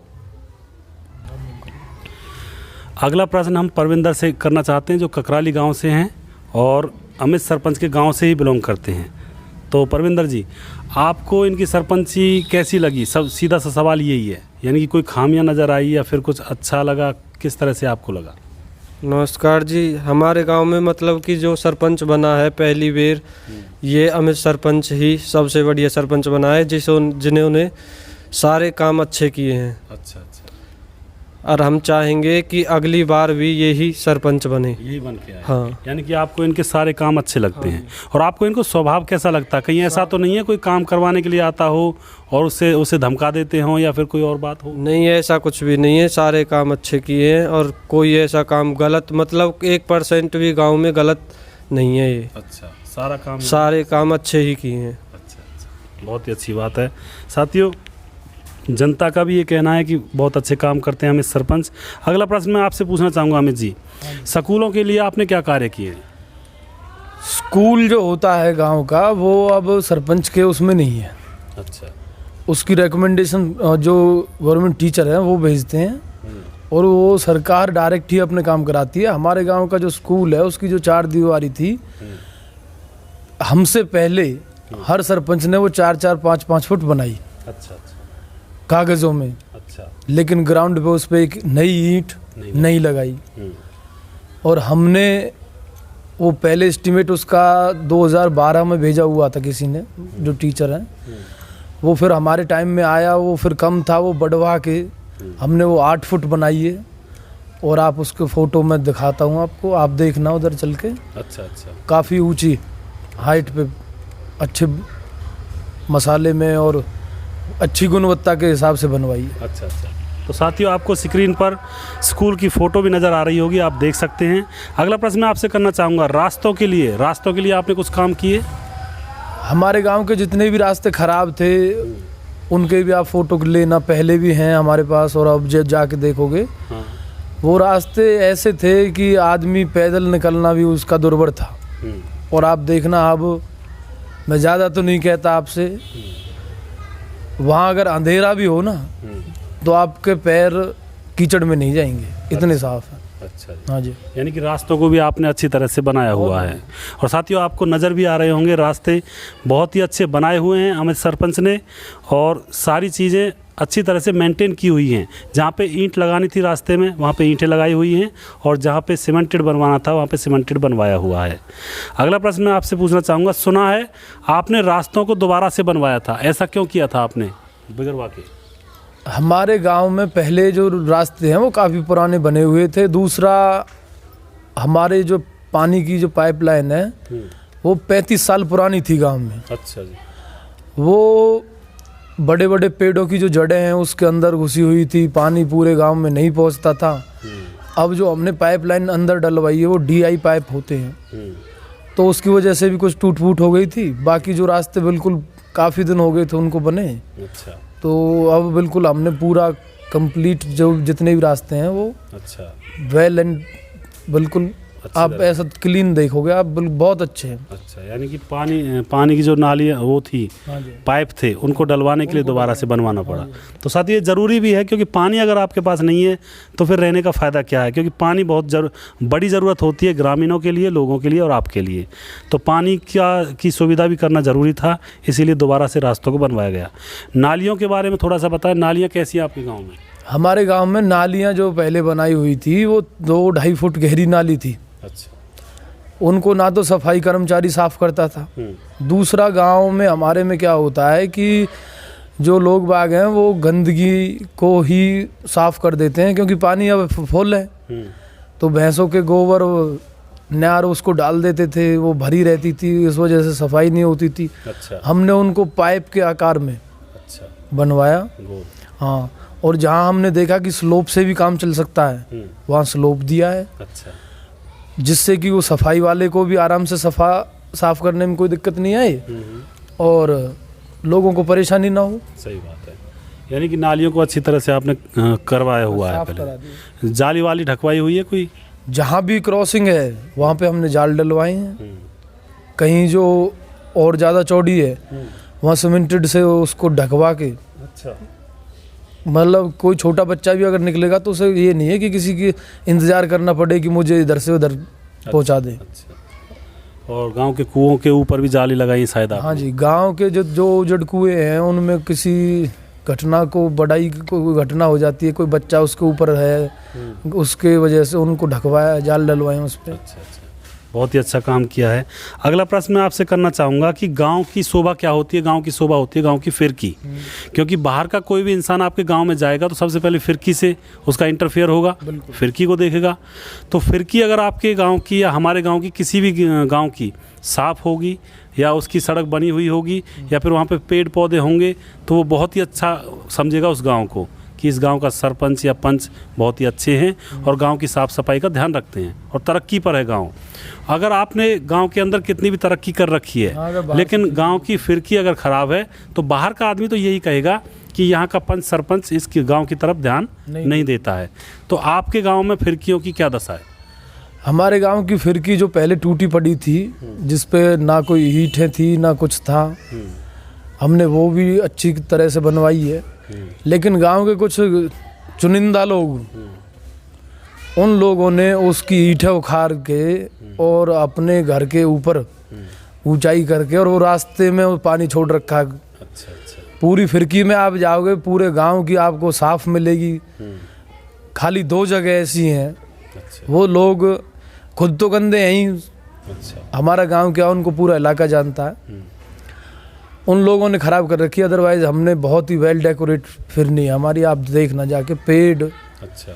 अगला प्रश्न हम परविंदर से करना चाहते हैं, जो ककराली गांव से हैं और अमित सरपंच के गांव से ही बिलोंग करते हैं। तो परविंदर जी, आपको इनकी सरपंची कैसी लगी? सब सीधा सा सवाल यही है, यानी कि कोई खामियां नज़र आई या फिर कुछ अच्छा लगा, किस तरह से आपको लगा? नमस्कार जी। हमारे गांव में मतलब कि जो सरपंच बना है पहली बार, ये अमित सरपंच ही सबसे बढ़िया सरपंच बना है, जिन्होंने सारे काम अच्छे किए हैं। अच्छा। और हम चाहेंगे कि अगली बार भी यही सरपंच बने। यही बन के आए। हाँ। यानी कि आपको इनके सारे काम अच्छे लगते हैं। और आपको इनको स्वभाव कैसा लगता है? कहीं ऐसा तो नहीं है कोई काम करवाने के लिए आता हो और उसे धमका देते हो या फिर कोई और बात हो? नहीं, ऐसा कुछ भी नहीं है। सारे काम अच्छे किए हैं और कोई ऐसा काम गलत, मतलब 1% भी गांव में गलत नहीं है ये। अच्छा, सारे काम अच्छे ही किए हैं। अच्छा, बहुत ही अच्छी बात है। साथियों, जनता का भी ये कहना है कि बहुत अच्छे काम करते हैं अमित सरपंच। अगला प्रश्न मैं आपसे पूछना चाहूँगा अमित जी, स्कूलों के लिए आपने क्या कार्य किए? स्कूल जो होता है गांव का वो अब सरपंच के उसमें नहीं है। अच्छा। उसकी रिकमेंडेशन जो गवर्नमेंट टीचर हैं वो भेजते हैं और वो सरकार डायरेक्ट ही अपने काम कराती है। हमारे गांव का जो स्कूल है उसकी जो 4 दीवारी थी, हमसे पहले हर सरपंच ने वो 4-4, 5-5 फुट बनाई। अच्छा। कागज़ों में। अच्छा। लेकिन ग्राउंड पे उस पर एक नई ईंट नहीं लगाई। और हमने वो पहले एस्टीमेट उसका 2012 में भेजा हुआ था किसी ने, जो टीचर हैं, वो फिर हमारे टाइम में आया, वो फिर कम था, वो बढ़वा के हमने वो 8 फुट बनाई है। और आप उसके फ़ोटो में दिखाता हूँ आपको, आप देखना उधर चल के। अच्छा। काफ़ी ऊंची हाइट पे, अच्छे मसाले में और अच्छी गुणवत्ता के हिसाब से बनवाई है। अच्छा। तो साथियों, आपको स्क्रीन पर स्कूल की फ़ोटो भी नज़र आ रही होगी, आप देख सकते हैं। अगला प्रश्न मैं आपसे करना चाहूँगा, रास्तों के लिए आपने कुछ काम किए? हमारे गांव के जितने भी रास्ते ख़राब थे उनके भी आप फ़ोटो लेना, पहले भी हैं हमारे पास और अब जब जाके देखोगे। हाँ। वो रास्ते ऐसे थे कि आदमी पैदल निकलना भी उसका दुर्भर था। और आप देखना, अब मैं ज़्यादा तो नहीं कहता आपसे, वहाँ अगर अंधेरा भी हो ना तो आपके पैर कीचड़ में नहीं जाएंगे, इतने साफ है। अच्छा। हाँ जी। यानी कि रास्तों को भी आपने अच्छी तरह से बनाया हुआ है। और साथियों, आपको नज़र भी आ रहे होंगे, रास्ते बहुत ही अच्छे बनाए हुए हैं अमित सरपंच ने, और सारी चीज़ें अच्छी तरह से मेंटेन की हुई हैं। जहाँ पे ईंट लगानी थी रास्ते में, वहाँ पे ईंटें लगाई हुई हैं, और जहाँ पे सीमेंटेड बनवाना था वहाँ पे सीमेंटेड बनवाया हुआ है। अगला प्रश्न मैं आपसे पूछना चाहूँगा, सुना है आपने रास्तों को दोबारा से बनवाया था, ऐसा क्यों किया था आपने? बिगड़वा के। हमारे गांव में पहले जो रास्ते हैं वो काफ़ी पुराने बने हुए थे। दूसरा, हमारे जो पानी की जो पाइपलाइन है वो 35 साल पुरानी थी गांव में। अच्छा जी। वो बड़े बड़े पेड़ों की जो जड़ें हैं उसके अंदर घुसी हुई थी, पानी पूरे गांव में नहीं पहुंचता था। अब जो हमने पाइपलाइन अंदर डलवाई है वो DI पाइप होते हैं, तो उसकी वजह से भी कुछ टूट फूट हो गई थी। बाकी जो रास्ते बिल्कुल काफ़ी दिन हो गए थे उनको बने। अच्छा। तो अब बिल्कुल हमने पूरा कंप्लीट जो जितने भी रास्ते हैं वो अच्छा वेल एंड बिल्कुल आप ऐसा क्लीन देखोगे आप, बहुत अच्छे हैं। अच्छा, यानी कि पानी की जो नाली वो थी, हाँ जी। पाइप थे, उनको डलवाने के लिए दोबारा से बनवाना पड़ा। तो साथ ही ये ज़रूरी भी है, क्योंकि पानी अगर आपके पास नहीं है तो फिर रहने का फ़ायदा क्या है, क्योंकि पानी बहुत बड़ी ज़रूरत होती है ग्रामीणों के लिए, लोगों के लिए और आपके लिए। तो पानी की सुविधा भी करना ज़रूरी था, इसीलिए दोबारा से रास्तों को बनवाया गया। नालियों के बारे में थोड़ा सा बताएं, नालियाँ कैसी हैं आपके गाँव में? हमारे गांव में नालियां जो पहले बनाई हुई थी वो 2-2.5 फुट गहरी नाली थी। अच्छा। उनको ना तो सफाई कर्मचारी साफ करता था। दूसरा, गांव में हमारे में क्या होता है कि जो लोग बाग हैं वो गंदगी को ही साफ कर देते हैं, क्योंकि पानी अब फुल है। तो भैंसों के गोबर नार उसको डाल देते थे, वो भरी रहती थी, इस वजह से सफाई नहीं होती थी। अच्छा। हमने उनको पाइप के आकार में अच्छा बनवाया। हाँ, और जहाँ हमने देखा कि स्लोप से भी काम चल सकता है वहाँ स्लोप दिया है। अच्छा। जिससे कि वो सफाई वाले को भी आराम से साफ करने में कोई दिक्कत नहीं आए और लोगों को परेशानी ना हो। सही बात है, यानी कि नालियों को अच्छी तरह से आपने करवाया हुआ है। पहले जाली वाली ढकवाई हुई है कोई? जहाँ भी क्रॉसिंग है वहाँ पे हमने जाल डलवाए हैं। कहीं जो और ज़्यादा चौड़ी है वहाँ सीमेंटेड से उसको ढकवा के, अच्छा, मतलब कोई छोटा बच्चा भी अगर निकलेगा तो उसे ये नहीं है कि किसी की इंतज़ार करना पड़े कि मुझे इधर से उधर पहुंचा दे। अच्छा। और गांव के कुओं के ऊपर भी जाली लगाई शायद आपने? हाँ जी, गांव के जो उजड़ कुएँ हैं उनमें किसी घटना को बड़ाई कोई घटना हो जाती है, कोई बच्चा उसके ऊपर है, उसके वजह से उनको ढकवाया, जाल डलवाए उस पर। अच्छा अच्छा, बहुत ही अच्छा काम किया है। अगला प्रश्न मैं आपसे करना चाहूँगा कि गांव की शोभा क्या होती है? गांव की शोभा होती है गांव की फिरकी, क्योंकि बाहर का कोई भी इंसान आपके गांव में जाएगा तो सबसे पहले फिरकी से उसका इंटरफेयर होगा, फिरकी को देखेगा। तो फिरकी अगर आपके गांव की या हमारे गांव की किसी भी गांव की साफ़ होगी या उसकी सड़क बनी हुई होगी या फिर वहाँ पे पेड़ पौधे होंगे तो वो बहुत ही अच्छा समझेगा उस गांव को कि इस गांव का सरपंच या पंच बहुत ही अच्छे हैं और गांव की साफ़ सफाई का ध्यान रखते हैं और तरक्की पर है गांव। अगर आपने गांव के अंदर कितनी भी तरक्की कर रखी है लेकिन गांव की फिरकी अगर ख़राब है तो बाहर का आदमी तो यही कहेगा कि यहाँ का पंच सरपंच इस गांव की तरफ ध्यान नहीं देता है। तो आपके गांव में फिरकियों की क्या दशा है? हमारे गांव की फिरकी जो पहले टूटी पड़ी थी, जिस पे ना कोई ईंटें थी ना कुछ था, हमने वो भी अच्छी तरह से बनवाई है। लेकिन गांव के कुछ चुनिंदा लोग, उन लोगों ने उसकी ईंटें उखाड़ के और अपने घर के ऊपर ऊंचाई करके और वो रास्ते में वो पानी छोड़ रखा है। अच्छा अच्छा। पूरी फिरकी में आप जाओगे पूरे गांव की आपको साफ मिलेगी। खाली 2 जगह ऐसी हैं। अच्छा। वो लोग खुद तो गंदे हैं ही, अच्छा। हमारा गांव क्या उनको पूरा इलाका जानता है। उन लोगों ने ख़राब कर रखी है। अदरवाइज हमने बहुत ही वेल डेकोरेट फिरनी है हमारी, आप देखना जाके पेड़। अच्छा।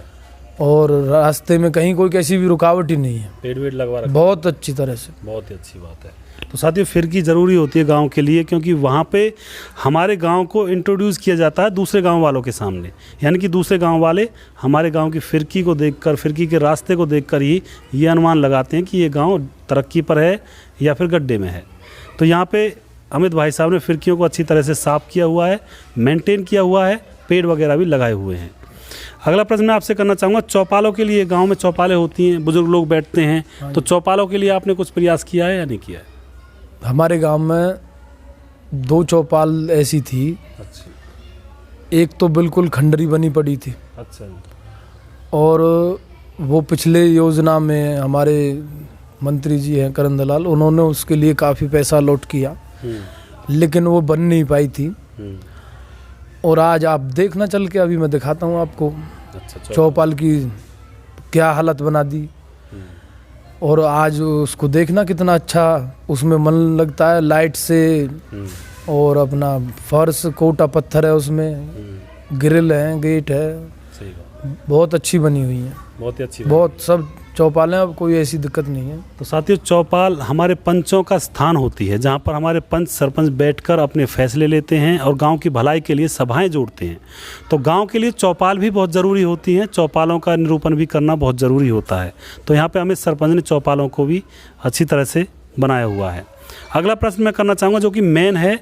और रास्ते में कहीं कोई कैसी भी रुकावट ही नहीं है, पेड़ वेड़ लगवा रखा, बहुत अच्छी तरह से। बहुत ही अच्छी बात है। तो साथियों फिरकी ज़रूरी होती है गांव के लिए, क्योंकि वहाँ पे हमारे गांव को इंट्रोड्यूस किया जाता है दूसरे गांव वालों के सामने, यानी कि दूसरे गांव वाले हमारे गांव की फिरकी को देखकर, फिरकी के रास्ते को देखकर ही ये अनुमान लगाते हैं कि ये गांव तरक्की पर है या फिर गड्ढे में है। तो यहाँ पे अमित भाई साहब ने फिरकियों को अच्छी तरह से साफ़ किया हुआ है, मेंटेन किया हुआ है, पेड़ वगैरह भी लगाए हुए हैं। अगला प्रश्न मैं आपसे करना चाहूँगा, चौपालों के लिए, गांव में चौपालें होती हैं, बुजुर्ग लोग बैठते हैं, तो चौपालों के लिए आपने कुछ प्रयास किया है या नहीं किया है? हमारे गांव में 2 चौपाल ऐसी थी। अच्छा। एक तो बिल्कुल खंडरी बनी पड़ी थी। अच्छा। और वो पिछले योजना में हमारे मंत्री जी हैं करण दलाल, उन्होंने उसके लिए काफ़ी पैसा अलॉट किया, लेकिन वो बन नहीं पाई थी। और आज आप देखना चल के, अभी मैं दिखाता हूँ आपको। अच्छा। चौपाल की क्या हालत बना दी। और आज उसको देखना कितना अच्छा उसमें मन लगता है, लाइट से। और अपना फर्श कोटा पत्थर है, उसमें ग्रिल है, गेट है, सही बात, बहुत अच्छी बनी हुई है, बहुत ही अच्छी, बहुत सब चौपालें, अब कोई ऐसी दिक्कत नहीं है। तो साथियों चौपाल हमारे पंचों का स्थान होती है, जहाँ पर हमारे पंच सरपंच बैठकर अपने फैसले लेते हैं और गांव की भलाई के लिए सभाएं जोड़ते हैं। तो गांव के लिए चौपाल भी बहुत ज़रूरी होती हैं, चौपालों का निरूपण भी करना बहुत ज़रूरी होता है। तो यहाँ पे अमित सरपंच ने चौपालों को भी अच्छी तरह से बनाया हुआ है। अगला प्रश्न मैं करना चाहूँगा जो कि मेन है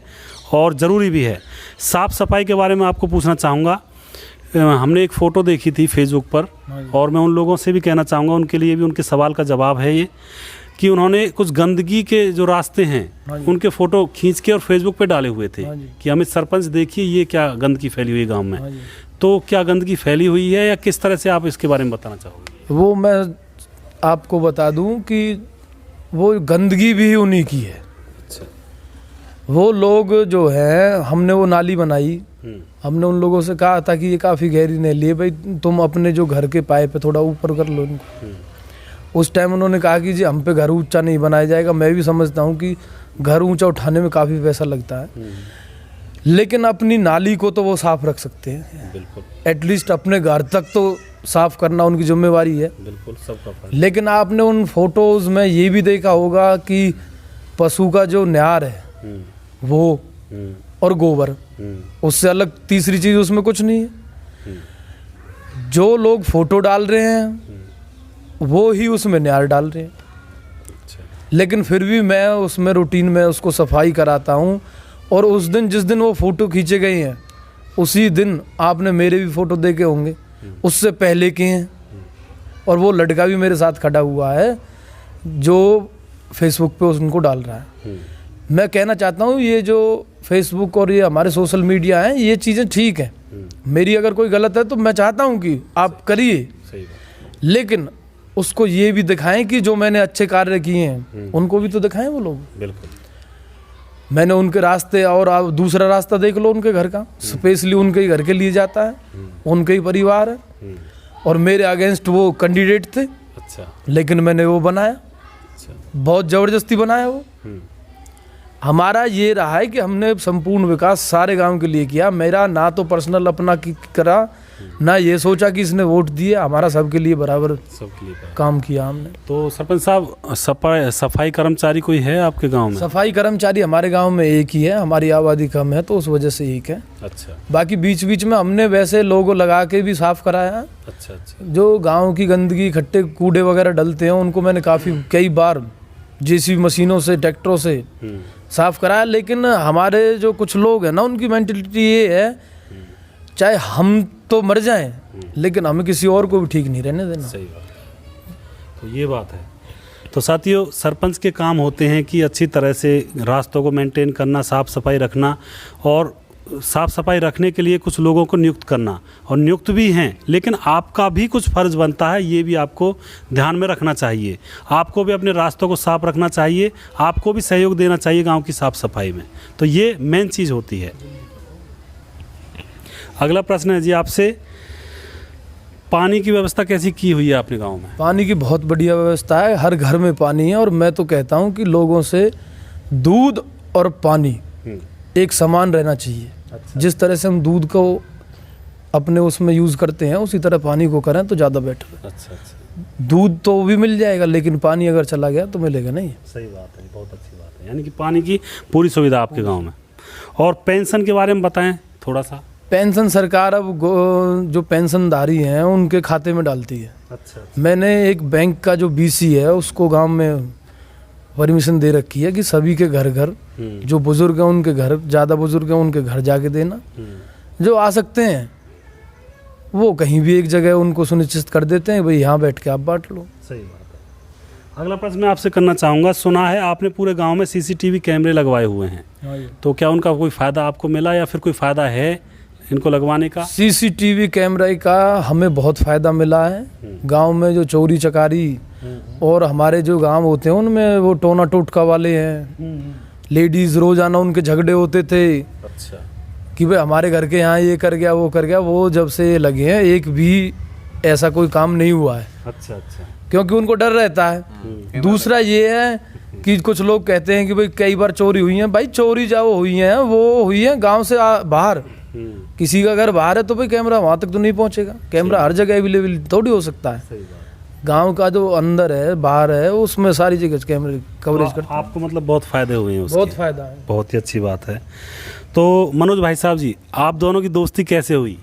और ज़रूरी भी है, साफ़ सफाई के बारे में आपको पूछना चाहूँगा। हमने एक फ़ोटो देखी थी फेसबुक पर, और मैं उन लोगों से भी कहना चाहूँगा, उनके लिए भी उनके सवाल का जवाब है ये, कि उन्होंने कुछ गंदगी के जो रास्ते हैं उनके फ़ोटो खींच के और फेसबुक पे डाले हुए थे कि अमित सरपंच देखिए ये क्या गंदगी फैली हुई है गांव में। तो क्या गंदगी फैली हुई है या किस तरह से आप इसके बारे में बताना चाहोगे? वो मैं आपको बता दूं कि वो गंदगी भी उन्हीं की है। अच्छा। वो लोग जो है, हमने वो नाली बनाई, हमने उन लोगों से कहा था कि ये काफ़ी गहरी नाली है भाई, तुम अपने जो घर के पाइप है थोड़ा ऊपर कर लो इनको। उस टाइम उन्होंने कहा कि जी हम पे घर ऊंचा नहीं बनाया जाएगा। मैं भी समझता हूँ कि घर ऊंचा उठाने में काफ़ी पैसा लगता है, लेकिन अपनी नाली को तो वो साफ रख सकते हैं। बिल्कुल। एटलीस्ट अपने घर तक तो साफ करना उनकी जिम्मेवारी है। बिल्कुल, सबका फर्ज। लेकिन आपने उन फोटोज़ में ये भी देखा होगा कि पशु का जो न्यार है वो और गोबर, उससे अलग तीसरी चीज़ उसमें कुछ नहीं है। जो लोग फोटो डाल रहे हैं वो ही उसमें न्यार डाल रहे हैं। लेकिन फिर भी मैं उसमें रूटीन में उसको सफाई कराता हूँ। और उस दिन जिस दिन वो फ़ोटो खींचे गए हैं उसी दिन आपने मेरे भी फ़ोटो देखे होंगे, उससे पहले के हैं। और वो लड़का भी मेरे साथ खड़ा हुआ है जो फेसबुक पे उनको डाल रहा है। मैं कहना चाहता हूँ ये जो फेसबुक और ये हमारे सोशल मीडिया हैं, ये चीज़ें ठीक हैं। मेरी अगर कोई गलत है तो मैं चाहता हूँ कि आप करिए, लेकिन उसको ये भी दिखाएं कि जो मैंने अच्छे कार्य किए हैं उनको भी तो दिखाएं वो लोग। बिल्कुल। मैंने उनके रास्ते, और आप दूसरा रास्ता देख लो उनके घर का, स्पेशली उनके ही घर के लिए जाता है, उनके ही परिवार है। और मेरे अगेंस्ट वो कैंडिडेट थे। अच्छा। लेकिन मैंने वो बनाया। अच्छा। बहुत ज़बरदस्ती बनाया वो। हमारा ये रहा है कि हमने संपूर्ण विकास सारे गांव के लिए किया। मेरा ना तो पर्सनल अपना करा, ना ये सोचा कि इसने वोट दिए, हमारा सबके लिए बराबर सबके लिए काम किया हमने। तो सरपंच साहब, सफाई कर्मचारी कोई है आपके गांव में? सफाई कर्मचारी हमारे गांव में एक ही है, हमारी आबादी कम है तो उस वजह से एक है। अच्छा। बाकी बीच बीच में हमने वैसे लोगों लगा के भी साफ कराया। अच्छा। अच्छा। जो गांव की गंदगी, खट्टे कूड़े वगैरह डलते हैं उनको मैंने कई बार जेसीबी मशीनों से, ट्रैक्टरों से साफ कराया। लेकिन हमारे जो कुछ लोग हैं ना, उनकी मेंटलिटी ये है चाहे हम तो मर जाएं लेकिन हमें किसी और को भी ठीक नहीं रहने देना। सही बात है। तो ये बात है। तो साथियों, सरपंच के काम होते हैं कि अच्छी तरह से रास्तों को मेंटेन करना, साफ़ सफाई रखना, और साफ़ सफाई रखने के लिए कुछ लोगों को नियुक्त करना, और नियुक्त भी हैं, लेकिन आपका भी कुछ फ़र्ज़ बनता है, ये भी आपको ध्यान में रखना चाहिए। आपको भी अपने रास्तों को साफ़ रखना चाहिए, आपको भी सहयोग देना चाहिए गांव की साफ़ सफाई में। तो ये मेन चीज़ होती है। अगला प्रश्न है जी आपसे, पानी की व्यवस्था कैसी की हुई है आपने गांव में? पानी की बहुत बढ़िया व्यवस्था है, हर घर में पानी है। और मैं तो कहता हूँ कि लोगों से दूध और पानी एक समान रहना चाहिए। अच्छा। जिस तरह से हम दूध को अपने उसमें यूज़ करते हैं उसी तरह पानी को करें तो ज़्यादा बेटर है। अच्छा। अच्छा। दूध तो भी मिल जाएगा लेकिन पानी अगर चला गया तो मिलेगा नहीं। सही बात है, बहुत अच्छी बात है। यानी कि पानी की पूरी सुविधा आपके गांव में। और पेंशन के बारे में बताएं थोड़ा सा। पेंशन सरकार अब जो पेंशनधारी हैं उनके खाते में डालती है। अच्छा। मैंने एक बैंक का जो बीसी है उसको गांव में परमिशन दे रखी है कि सभी के घर घर, जो बुजुर्ग हैं उनके घर, ज़्यादा बुजुर्ग हैं उनके घर जाके देना। जो आ सकते हैं वो कहीं भी एक जगह उनको सुनिश्चित कर देते हैं, भाई यहाँ बैठ के आप बांट लो। सही बात है। अगला प्रश्न मैं आपसे करना चाहूँगा, सुना है आपने पूरे गांव में सीसीटीवी कैमरे लगवाए हुए हैं, तो क्या उनका कोई फ़ायदा आपको मिला या फिर कोई फ़ायदा है इनको लगवाने का? सीसीटीवी कैमरे का हमें बहुत फ़ायदा मिला है। गांव में जो चोरी चकारी और हमारे जो गांव होते हैं उनमें वो टोना टोटका वाले हैं, लेडीज़ रोज़ाना उनके झगड़े होते थे। अच्छा। कि भाई हमारे घर के यहाँ ये कर गया वो कर गया, वो जब से लगे हैं एक भी ऐसा कोई काम नहीं हुआ है। अच्छा। अच्छा। क्योंकि उनको डर रहता है। दूसरा ये है कि कुछ लोग कहते हैं कि भाई कई बार चोरी हुई है। भाई चोरी जाओ हुई है वो हुई है गांव से बाहर, किसी का घर बाहर है तो भाई कैमरा वहाँ तक तो नहीं पहुँचेगा। कैमरा हर जगह अवेलेबल थोड़ी हो सकता है। गांव का जो अंदर है बाहर है उसमें सारी जगह कैमरे कवरेज करते हैं। आपको मतलब बहुत फ़ायदे हुए हैं उसके? बहुत फ़ायदा है। बहुत ही अच्छी बात है। तो मनोज भाई साहब जी, आप दोनों की दोस्ती कैसे हुई?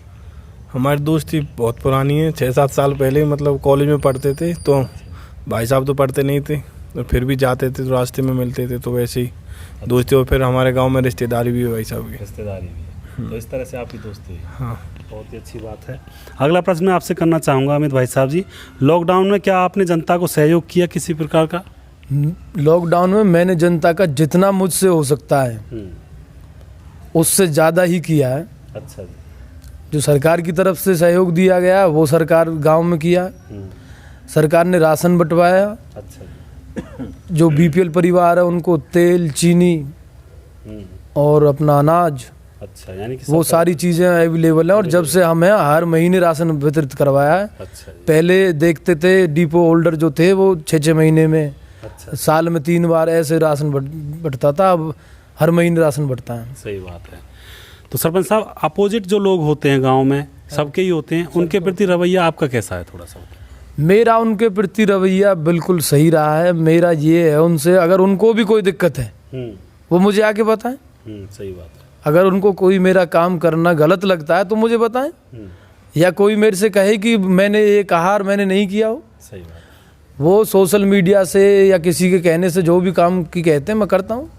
हमारी दोस्ती बहुत पुरानी है। 6-7 साल पहले मतलब कॉलेज में पढ़ते थे, तो भाई साहब तो पढ़ते नहीं थे तो फिर भी जाते थे तो रास्ते में मिलते थे, तो वैसे ही दोस्ती। और फिर हमारे गांव में रिश्तेदारी भी है भाई साहब की। रिश्तेदारी भी है, तो इस तरह से आपकी दोस्ती है। हाँ। बहुत ही अच्छी बात है। अगला प्रश्न मैं आपसे करना चाहूँगा अमित भाई साहब जी, लॉकडाउन में क्या आपने जनता को सहयोग किया किसी प्रकार का? लॉकडाउन में मैंने जनता का जितना मुझसे हो सकता है उससे ज़्यादा ही किया है। अच्छा जी। जो सरकार की तरफ से सहयोग दिया गया वो सरकार गांव में किया। सरकार ने राशन बंटवाया। अच्छा जी। जो बीपीएल परिवार है उनको तेल, चीनी और अपना अनाज, अच्छा, यानी कि वो सारी चीज़ें अवेलेबल हैं। और जब से हमें हर महीने राशन वितरित करवाया है। अच्छा जी। पहले देखते थे डिपो होल्डर जो थे वो 6-6 महीने में, अच्छा, साल में 3 बार ऐसे राशन बंटता था। अब हर महीने राशन बंटता है। सही बात है। तो सरपंच साहब, अपोजिट जो लोग होते हैं गांव में, सबके ही होते हैं, उनके प्रति रवैया आपका कैसा है? थोड़ा सा मेरा उनके प्रति रवैया बिल्कुल सही रहा है। मेरा ये है उनसे, अगर उनको भी कोई दिक्कत है वो मुझे आके बताएं। सही बात है। अगर उनको कोई मेरा काम करना गलत लगता है तो मुझे बताएं, या कोई मेरे से कहे कि मैंने ये कहा और मैंने नहीं किया हो। सही बात है। वो सोशल मीडिया से या किसी के कहने से जो भी काम की कहते हैं मैं करता हूँ।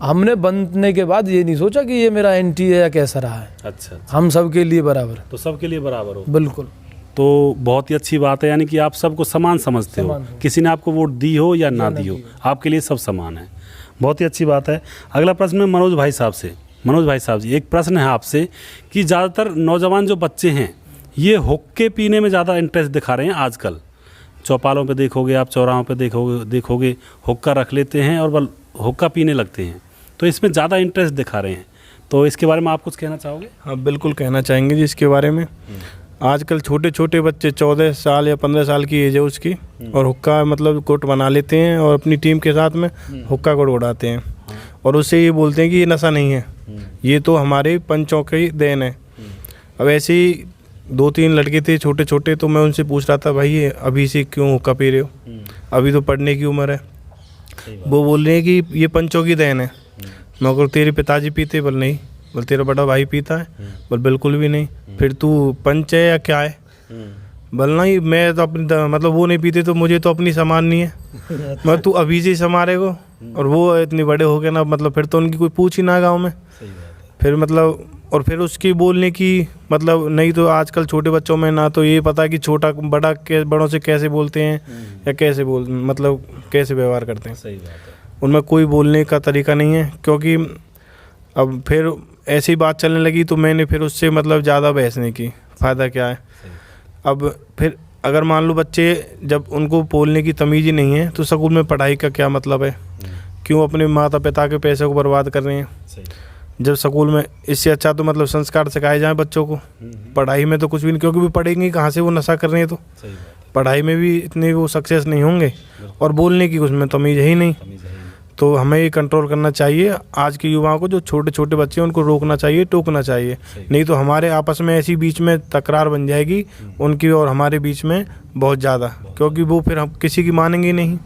हमने बनने के बाद ये नहीं सोचा कि ये मेरा एंटी है या कैसा रहा है। अच्छा, हम सबके लिए बराबर। तो सबके लिए बराबर हो। बिल्कुल। तो बहुत ही अच्छी बात है, यानी कि आप सबको समान समझते हो, किसी ने आपको वोट दी हो या ना दी हो, आपके लिए सब समान है। बहुत ही अच्छी बात है। अगला प्रश्न है मनोज भाई साहब से। मनोज भाई साहब जी, एक प्रश्न है आपसे कि ज़्यादातर नौजवान जो बच्चे हैं ये हुक्के पीने में ज़्यादा इंटरेस्ट दिखा रहे हैं आजकल। चौपालों पे देखोगे आप, चौराहों पे देखोगे हुक्का रख लेते हैं और बल हुक्का पीने लगते हैं, तो इसमें ज़्यादा इंटरेस्ट दिखा रहे हैं। तो इसके बारे में आप कुछ कहना चाहोगे? हाँ, बिल्कुल कहना चाहेंगे जी इसके बारे में। आजकल छोटे छोटे बच्चे 14 साल या 15 साल की एज है उसकी, और हुक्का मतलब गुट बना लेते हैं और अपनी टीम के साथ में हुक्का गुट उड़ाते हैं, और उससे ये बोलते हैं कि ये नशा नहीं है, ये तो हमारे पंचों की देन है। अब ऐसे ही 2-3 लड़के थे छोटे छोटे, तो मैं उनसे पूछ रहा था, भाई ये अभी से क्यों हुक्का पी रहे हो, अभी तो पढ़ने की उम्र है। वो बोल रहे हैं कि ये पंचों की देन है। मैं कहूँ तेरे पिताजी पीते? बोल नहीं। बोल तेरा बड़ा भाई पीता है? बोल बिल्कुल भी नहीं। फिर तू पंच है या क्या है? बोल नहीं, मैं तो अपनी मतलब वो नहीं पीते तो मुझे तो अपनी सामान नहीं है। मैं तू अभी से ही समारे को, और वो इतने बड़े हो गए ना, मतलब फिर तो उनकी कोई पूछ ही ना गाँव में। फिर मतलब, और फिर उसकी बोलने की मतलब नहीं, तो आजकल छोटे बच्चों में ना तो ये पता कि छोटा बड़ा बड़ों से कैसे बोलते हैं या कैसे मतलब कैसे व्यवहार करते हैं। सही बात है। उनमें कोई बोलने का तरीका नहीं है, क्योंकि अब फिर ऐसी बात चलने लगी तो मैंने फिर उससे मतलब ज़्यादा बहस नहीं की। फ़ायदा क्या है? अब फिर अगर मान लो बच्चे जब उनको बोलने की तमीज़ ही नहीं है तो स्कूल में पढ़ाई का क्या मतलब है? क्यों अपने माता पिता के पैसे को बर्बाद कर रहे हैं? जब स्कूल में इससे अच्छा तो मतलब संस्कार सिखाए जाएं बच्चों को। पढ़ाई में तो कुछ भी नहीं, क्योंकि वो पढ़ेंगे कहाँ से, वो नशा कर रहे हैं तो पढ़ाई में भी इतने वो सक्सेस नहीं होंगे, और बोलने की उसमें तमीज़ ही नहीं। तो हमें ये कंट्रोल करना चाहिए। आज के युवाओं को जो छोटे छोटे बच्चे हैं उनको रोकना चाहिए, टोकना चाहिए, नहीं तो हमारे आपस में ऐसी बीच में तकरार बन जाएगी उनकी और हमारे बीच में बहुत ज़्यादा, क्योंकि वो फिर हम किसी की मानेंगे नहीं।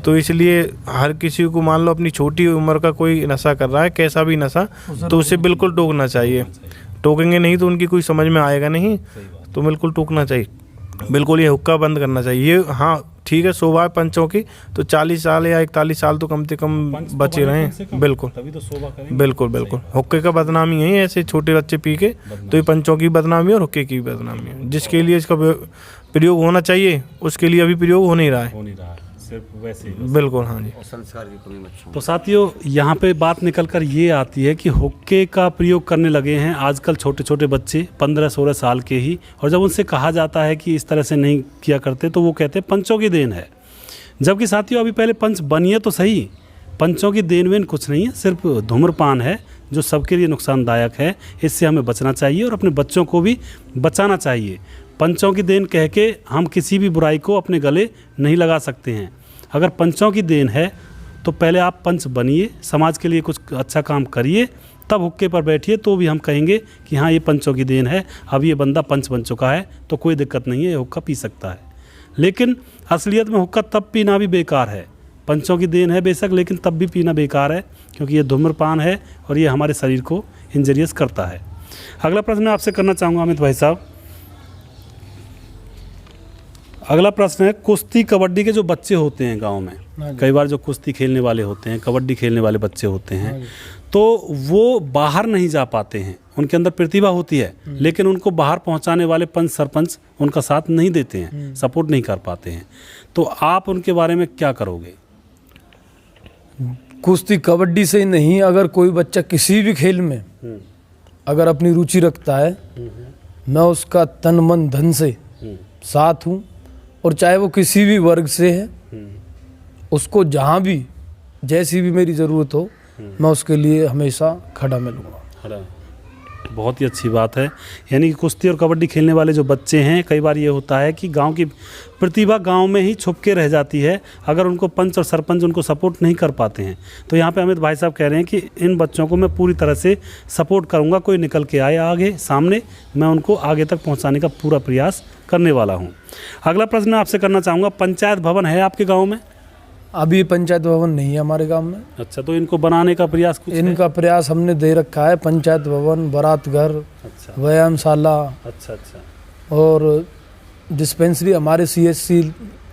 तो इसलिए हर किसी को मान लो अपनी छोटी उम्र का कोई नशा कर रहा है, कैसा भी नशा, तो उसे बिल्कुल टोकना चाहिए। टोकेंगे नहीं तो उनकी कोई समझ में आएगा नहीं, तो बिल्कुल टोकना चाहिए। बिल्कुल ये हुक्का बंद करना चाहिए। हाँ ठीक है, शोभा है पंचों की, तो 40 साल या 41 साल तो कम से कम बचे रहें। बिल्कुल, तभी तो शोभा करेंगे। बिल्कुल बिल्कुल। हुक्के का बदनामी है ऐसे छोटे बच्चे पी के, तो ये पंचों की बदनामी है और हुक्के की बदनामी है। जिसके लिए इसका प्रयोग होना चाहिए उसके लिए अभी प्रयोग हो नहीं रहा है, सिर्फ वैसे ही। बिल्कुल, हाँ जी। संस्कार की कमी बच्चों। तो साथियों, यहाँ पे बात निकल कर ये आती है कि हुक्के का प्रयोग करने लगे हैं आजकल छोटे छोटे बच्चे 15-16 साल के ही, और जब उनसे कहा जाता है कि इस तरह से नहीं किया करते तो वो कहते हैं पंचों की देन है। जबकि साथियों अभी पहले पंच बनिए तो सही, पंचों की देन वेन कुछ नहीं है, सिर्फ धूम्रपान है जो सबके लिए नुकसानदायक है। इससे हमें बचना चाहिए और अपने बच्चों को भी बचाना चाहिए। पंचों की देन कह के हम किसी भी बुराई को अपने गले नहीं लगा सकते हैं। अगर पंचों की देन है तो पहले आप पंच बनिए, समाज के लिए कुछ अच्छा काम करिए, तब हुक्के पर बैठिए, तो भी हम कहेंगे कि हाँ ये पंचों की देन है, अब ये बंदा पंच बन चुका है तो कोई दिक्कत नहीं है, ये हुक्का पी सकता है। लेकिन असलियत में हुक्का तब पीना भी बेकार है। पंचों की देन है बेशक, लेकिन तब भी पीना बेकार है, क्योंकि ये धूम्रपान है और ये हमारे शरीर को इंजरियस करता है। अगला प्रश्न मैं आपसे करना चाहूँगा अमित भाई साहब, अगला प्रश्न है, कुश्ती कबड्डी के जो बच्चे होते हैं गांव हाँ में, जी। कई बार जो कुश्ती खेलने वाले होते हैं, कबड्डी खेलने वाले बच्चे होते हैं, हाँ जी। तो वो बाहर नहीं जा पाते हैं। उनके अंदर प्रतिभा होती है, लेकिन उनको बाहर पहुंचाने वाले पंच सरपंच उनका साथ नहीं देते हैं, सपोर्ट नहीं कर पाते हैं। तो आप उनके बारे में क्या करोगे? कुश्ती कबड्डी से ही नहीं, अगर कोई बच्चा किसी भी खेल में अगर अपनी रुचि रखता है, मैं उसका तन मन धन से साथ हूँ। और चाहे वो किसी भी वर्ग से है, उसको जहाँ भी जैसी भी मेरी ज़रूरत हो, मैं उसके लिए हमेशा खड़ा मिलूँगा। बहुत ही अच्छी बात है। यानी कि कुश्ती और कबड्डी खेलने वाले जो बच्चे हैं, कई बार ये होता है कि गांव की प्रतिभा गांव में ही छुप के रह जाती है, अगर उनको पंच और सरपंच उनको सपोर्ट नहीं कर पाते हैं। तो यहाँ पे अमित भाई साहब कह रहे हैं कि इन बच्चों को मैं पूरी तरह से सपोर्ट करूँगा, कोई निकल के आए आगे सामने, मैं उनको आगे तक पहुँचाने का पूरा प्रयास करने वाला हूँ। अगला प्रश्न आपसे करना चाहूँगा, पंचायत भवन है आपके गाँव में? अभी पंचायत भवन नहीं है हमारे गांव में। अच्छा, तो इनको बनाने का प्रयास कुछ है? इनका प्रयास हमने दे रखा है, पंचायत भवन, बारात घर, अच्छा व्यायामशाला अच्छा अच्छा और डिस्पेंसरी हमारे CSC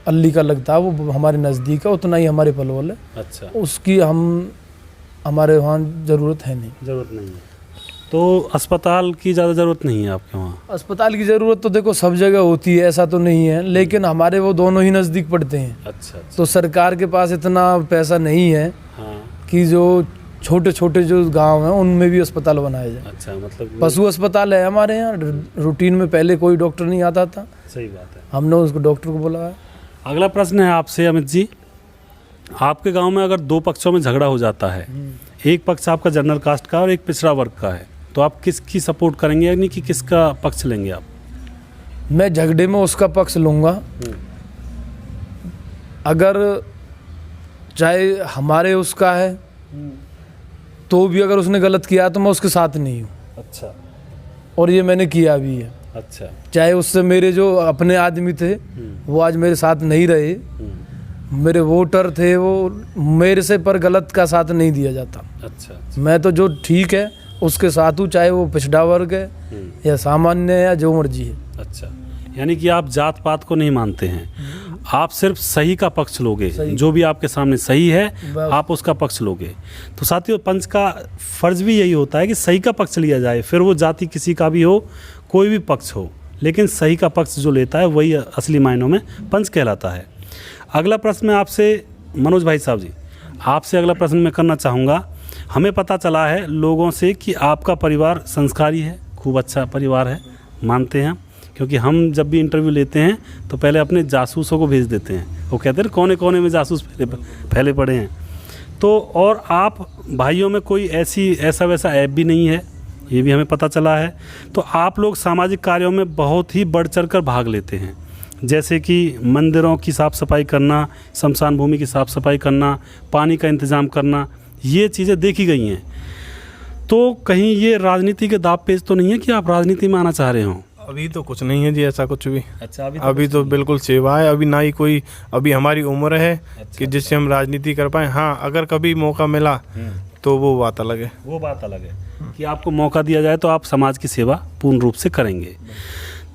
अल्ली का लगता है, वो हमारे नज़दीक है, उतना ही हमारे पलवल है। अच्छा, उसकी हमारे वहाँ ज़रूरत है नहीं। ज़रूरत नहीं है। तो अस्पताल की ज़्यादा ज़रूरत नहीं है आपके वहाँ? अस्पताल की ज़रूरत तो देखो सब जगह होती है, ऐसा तो नहीं है, लेकिन हमारे वो दोनों ही नज़दीक पड़ते हैं। अच्छा अच्छा, तो सरकार के पास इतना पैसा नहीं है हाँ कि जो छोटे छोटे जो गांव हैं उनमें भी अस्पताल बनाया जाए। अच्छा, मतलब पशु अस्पताल है हमारे यहाँ, रूटीन में पहले कोई डॉक्टर नहीं आता था, सही बात है। हमने उसको डॉक्टर को बुलाया। अगला प्रश्न है आपसे अमित जी, आपके गांव में अगर दो पक्षों में झगड़ा हो जाता है, एक पक्ष आपका जनरल कास्ट का और एक पिछड़ा वर्ग का है, तो आप किसकी सपोर्ट करेंगे, यानी कि किसका पक्ष लेंगे आप? मैं झगड़े में उसका पक्ष लूँगा, अगर चाहे हमारे उसका है तो भी अगर उसने गलत किया तो मैं उसके साथ नहीं हूँ, अच्छा और ये मैंने किया भी है। अच्छा, चाहे उससे मेरे जो अपने आदमी थे वो आज मेरे साथ नहीं रहे, मेरे वोटर थे वो मेरे से, पर गलत का साथ नहीं दिया जाता। अच्छा मैं तो जो ठीक है उसके साथ हूँ, चाहे वो पिछड़ा वर्ग है या सामान्य है या जो मर्जी है। अच्छा, यानी कि आप जात पात को नहीं मानते हैं, आप सिर्फ सही का पक्ष लोगे, जो भी आपके सामने सही है आप उसका पक्ष लोगे। तो साथियों, पंच का फर्ज भी यही होता है कि सही का पक्ष लिया जाए, फिर वो जाति किसी का भी हो, कोई भी पक्ष हो, लेकिन सही का पक्ष जो लेता है वही असली मायनों में पंच कहलाता है। अगला प्रश्न मैं आपसे, मनोज भाई साहब जी, आपसे अगला प्रश्न मैं करना चाहूँगा। हमें पता चला है लोगों से कि आपका परिवार संस्कारी है, खूब अच्छा परिवार है, मानते हैं, क्योंकि हम जब भी इंटरव्यू लेते हैं तो पहले अपने जासूसों को भेज देते हैं, वो कहते हैं कोने कोने में जासूस फैले पड़े हैं। तो और आप भाइयों में कोई ऐसा वैसा ऐप भी नहीं है, ये भी हमें पता चला है। तो आप लोग सामाजिक कार्यों में बहुत ही बढ़ चढ़ कर भाग लेते हैं, जैसे कि मंदिरों की साफ़ सफाई करना, शमशान भूमि की साफ़ सफाई करना, पानी का इंतज़ाम करना, ये चीज़ें देखी गई हैं। तो कहीं ये राजनीति के दाव पेच तो नहीं है कि आप राजनीति में आना चाह रहे हो? अभी तो कुछ नहीं है जी, ऐसा कुछ भी। अच्छा, अभी तो बिल्कुल सेवा है, अभी ना ही कोई, अभी हमारी उम्र है कि जिससे हम राजनीति कर पाए। हाँ, अगर कभी मौका मिला तो वो बात अलग है। वो बात अलग है कि आपको मौका दिया जाए तो आप समाज की सेवा पूर्ण रूप से करेंगे।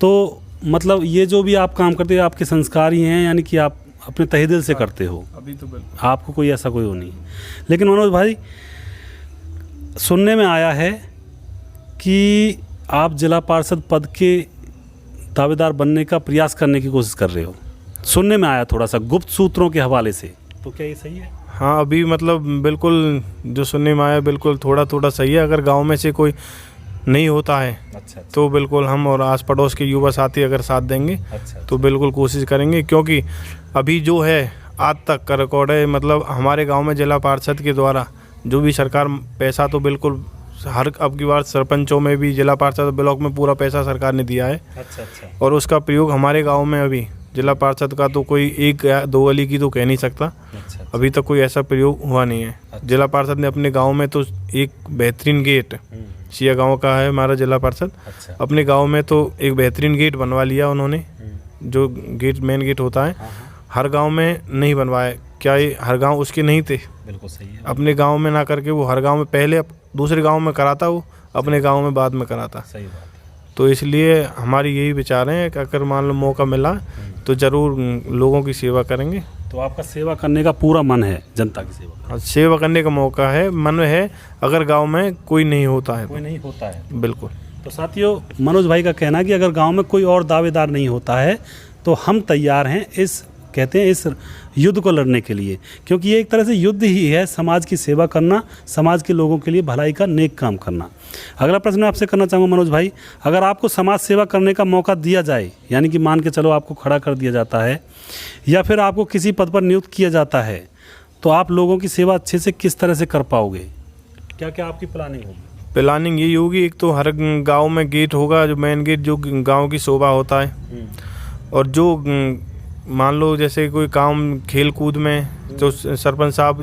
तो मतलब ये जो भी आप काम करते हैं आपके संस्कार ही हैं, यानी कि आप अपने तहे दिल से करते हो, अभी तो बिल्कुल आपको कोई ऐसा कोई हो नहीं। लेकिन मनोज भाई, सुनने में आया है कि आप जिला पार्षद पद के दावेदार बनने का प्रयास करने की कोशिश कर रहे हो, सुनने में आया थोड़ा सा गुप्त सूत्रों के हवाले से, तो क्या ये सही है? हाँ, अभी मतलब बिल्कुल जो सुनने में आया बिल्कुल थोड़ा थोड़ा सही है। अगर गांव में से कोई नहीं होता है अच्छा, तो बिल्कुल हम और आस पड़ोस के युवा साथी अगर साथ देंगे अच्छा, तो बिल्कुल कोशिश करेंगे, क्योंकि अभी जो है आज तक का रिकॉर्ड है, मतलब हमारे गांव में जिला पार्षद के द्वारा जो भी सरकार पैसा, तो बिल्कुल हर अब की बार सरपंचों में भी जिला पार्षद ब्लॉक में पूरा पैसा सरकार ने दिया है। अच्छा अच्छा, और उसका प्रयोग हमारे गांव में अभी जिला पार्षद का तो कोई एक या दो गली की तो कह नहीं सकता, अच्छा, अभी तक कोई ऐसा प्रयोग हुआ नहीं है। जिला पार्षद ने अपने गांव में तो एक बेहतरीन गेट, सिया गांव का है हमारा जिला पार्षद, अच्छा, अपने गांव में तो एक बेहतरीन गेट बनवा लिया उन्होंने, जो गेट मेन गेट होता है, हर गांव में नहीं बनवाया। क्या ये हर गांव उसके नहीं थे? बिल्कुल सही है, अपने गांव में ना करके वो हर गांव में, पहले दूसरे गांव में कराता, वो अपने गांव में बाद में कराता। सही बात है। तो इसलिए हमारी यही विचार है कि अगर मान लो मौका मिला तो ज़रूर लोगों की सेवा करेंगे। तो आपका सेवा करने का पूरा मन है, जनता की सेवा हाँ, सेवा करने का मौका है, मन है, अगर गांव में कोई नहीं होता है कोई नहीं होता है। बिल्कुल। तो साथियों, मनोज भाई का कहना है कि अगर गांव में कोई और दावेदार नहीं होता है तो हम तैयार हैं इस युद्ध को लड़ने के लिए, क्योंकि ये एक तरह से युद्ध ही है, समाज की सेवा करना, समाज के लोगों के लिए भलाई का नेक काम करना। अगला प्रश्न मैं आपसे करना चाहूँगा मनोज भाई, अगर आपको समाज सेवा करने का मौका दिया जाए, यानी कि मान के चलो आपको खड़ा कर दिया जाता है या फिर आपको किसी पद पर नियुक्त किया जाता है, तो आप लोगों की सेवा अच्छे से किस तरह से कर पाओगे? क्या क्या आपकी प्लानिंग होगी? प्लानिंग यही होगी, एक तो हर गांव में गेट होगा, जो मेन गेट जो गांव की शोभा होता है, और जो मान लो जैसे कोई काम खेल कूद में तो सरपंच साहब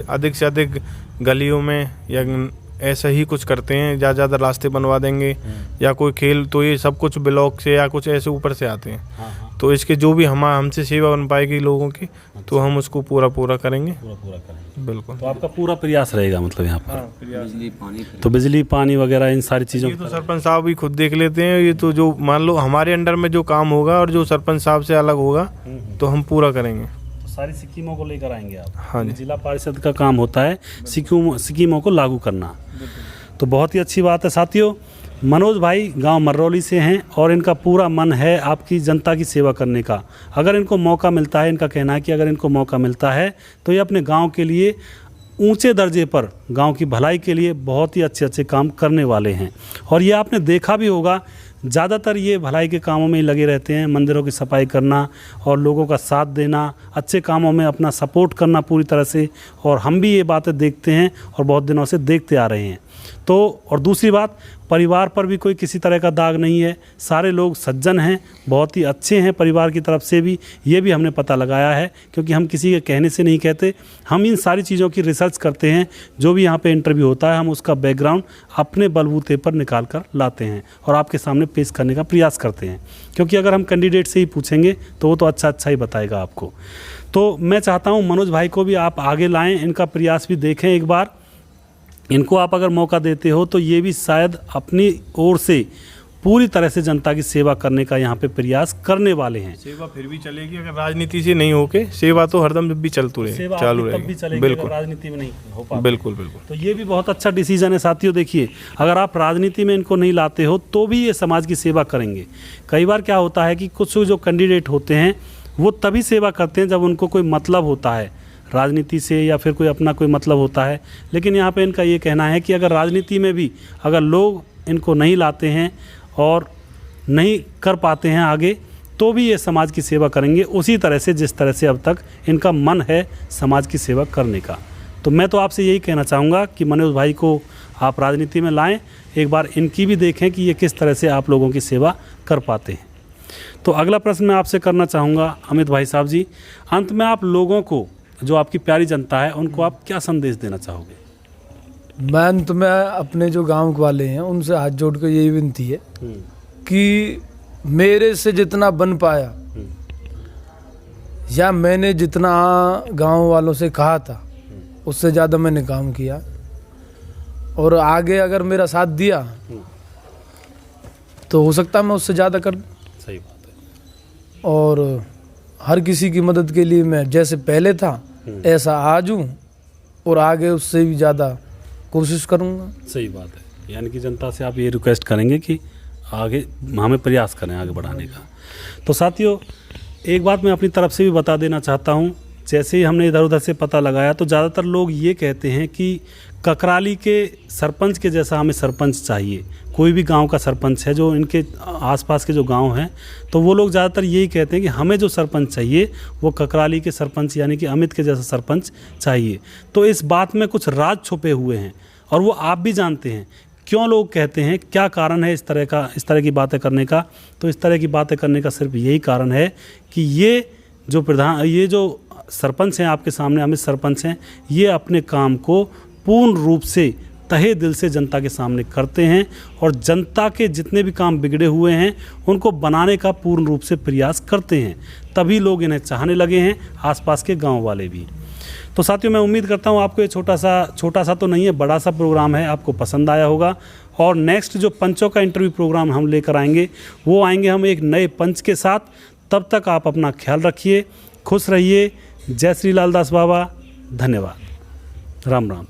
अधिक से अधिक गलियों में या ऐसा ही कुछ करते हैं, ज़्यादा रास्ते बनवा देंगे या कोई खेल, तो ये सब कुछ ब्लॉक से या कुछ ऐसे ऊपर से आते हैं। तो इसके जो भी हमसे सेवा बन पाएगी लोगों की, तो हम उसको पूरा करेंगे। बिल्कुल। तो आपका पूरा प्रयास रहेगा मतलब यहाँ पर। बिजली पानी तो बिजली पानी वगैरह इन सारी चीज़ों ये तो सरपंच साहब भी खुद देख लेते हैं। ये तो जो मान लो हमारे अंडर में जो काम होगा और जो सरपंच साहब से अलग होगा तो हम पूरा करेंगे। सारी स्कीमों को लेकर आएंगे आप। हाँ जी। जिला परिषद का काम होता है स्कीमों को लागू करना। तो बहुत ही अच्छी बात है साथियों। मनोज भाई गांव मर्रौली से हैं और इनका पूरा मन है आपकी जनता की सेवा करने का। अगर इनको मौका मिलता है, इनका कहना है कि अगर इनको मौका मिलता है तो ये अपने गांव के लिए ऊंचे दर्जे पर, गांव की भलाई के लिए बहुत ही अच्छे अच्छे काम करने वाले हैं। और ये आपने देखा भी होगा, ज़्यादातर ये भलाई के कामों में ही लगे रहते हैं, मंदिरों की सफाई करना और लोगों का साथ देना, अच्छे कामों में अपना सपोर्ट करना पूरी तरह से। और हम भी ये बातें देखते हैं और बहुत दिनों से देखते आ रहे हैं। तो और दूसरी बात, परिवार पर भी कोई किसी तरह का दाग नहीं है, सारे लोग सज्जन हैं, बहुत ही अच्छे हैं परिवार की तरफ से भी। ये भी हमने पता लगाया है, क्योंकि हम किसी के कहने से नहीं कहते, हम इन सारी चीज़ों की रिसर्च करते हैं। जो भी यहाँ पे इंटरव्यू होता है हम उसका बैकग्राउंड अपने बलबूते पर निकाल कर लाते हैं और आपके सामने पेश करने का प्रयास करते हैं। क्योंकि अगर हम कैंडिडेट से ही पूछेंगे तो वो तो अच्छा ही बताएगा आपको। तो मैं चाहता हूँ मनोज भाई को भी आप आगे लाएँ, इनका प्रयास भी देखें एक बार। इनको आप अगर मौका देते हो तो ये भी शायद अपनी ओर से पूरी तरह से जनता की सेवा करने का यहाँ पे प्रयास करने वाले हैं। सेवा फिर भी चलेगी अगर राजनीति से नहीं होके, सेवा तो हरदम जब भी चालू रहेगी। बिल्कुल, राजनीति में नहीं हो पाता। बिल्कुल। तो ये भी बहुत अच्छा डिसीजन है साथियों। देखिए, अगर आप राजनीति में इनको नहीं लाते हो तो भी ये समाज की सेवा करेंगे। कई बार क्या होता है कि कुछ जो कैंडिडेट होते हैं वो तभी सेवा करते हैं जब उनको कोई मतलब होता है राजनीति से, या फिर कोई अपना कोई मतलब होता है। लेकिन यहाँ पे इनका ये कहना है कि अगर राजनीति में भी अगर लोग इनको नहीं लाते हैं और नहीं कर पाते हैं आगे, तो भी ये समाज की सेवा करेंगे उसी तरह से जिस तरह से अब तक इनका मन है समाज की सेवा करने का। तो मैं तो आपसे यही कहना चाहूँगा कि मनोज भाई को आप राजनीति में लाएँ, एक बार इनकी भी देखें कि ये किस तरह से आप लोगों की सेवा कर पाते हैं। तो अगला प्रश्न मैं आपसे करना चाहूँगा अमित भाई साहब जी, अंत में आप लोगों को, जो आपकी प्यारी जनता है, उनको आप क्या संदेश देना चाहोगे? मैं तो अपने जो गांव वाले हैं उनसे हाथ जोड़ कर यही विनती है कि मेरे से जितना बन पाया या मैंने जितना गांव वालों से कहा था उससे ज़्यादा मैंने काम किया, और आगे अगर मेरा साथ दिया तो हो सकता है मैं उससे ज़्यादा कर। सही बात है। और हर किसी की मदद के लिए मैं जैसे पहले था ऐसा आज हूँ और आगे उससे भी ज़्यादा कोशिश करूँगा। सही बात है। यानी कि जनता से आप ये रिक्वेस्ट करेंगे कि आगे हमें प्रयास करें आगे बढ़ाने का। तो साथियों, एक बात मैं अपनी तरफ से भी बता देना चाहता हूँ। जैसे ही हमने इधर उधर से पता लगाया तो ज़्यादातर लोग ये कहते हैं कि ककराली के सरपंच के जैसा हमें सरपंच चाहिए। कोई भी गांव का सरपंच है जो इनके आसपास के जो गांव हैं, तो वो लोग ज़्यादातर यही कहते हैं कि हमें जो सरपंच चाहिए वो ककराली के सरपंच यानी कि अमित के जैसा सरपंच चाहिए। तो इस बात में कुछ राज छुपे हुए हैं और वो आप भी जानते हैं। क्यों लोग कहते हैं, क्या कारण है इस तरह की बातें करने का? तो इस तरह की बातें करने का सिर्फ यही कारण है कि ये जो सरपंच हैं आपके सामने, अमित सरपंच हैं, ये अपने काम को पूर्ण रूप से तहे दिल से जनता के सामने करते हैं और जनता के जितने भी काम बिगड़े हुए हैं उनको बनाने का पूर्ण रूप से प्रयास करते हैं। तभी लोग इन्हें चाहने लगे हैं, आसपास के गांव वाले भी। तो साथियों, मैं उम्मीद करता हूँ आपको ये छोटा सा तो नहीं है, बड़ा सा प्रोग्राम है, आपको पसंद आया होगा। और नेक्स्ट जो पंचों का इंटरव्यू प्रोग्राम हम लेकर आएंगे, वो आएंगे हम एक नए पंच के साथ। तब तक आप अपना ख्याल रखिए, खुश रहिए। जय श्री लाल दास बाबा, धन्यवाद, राम राम।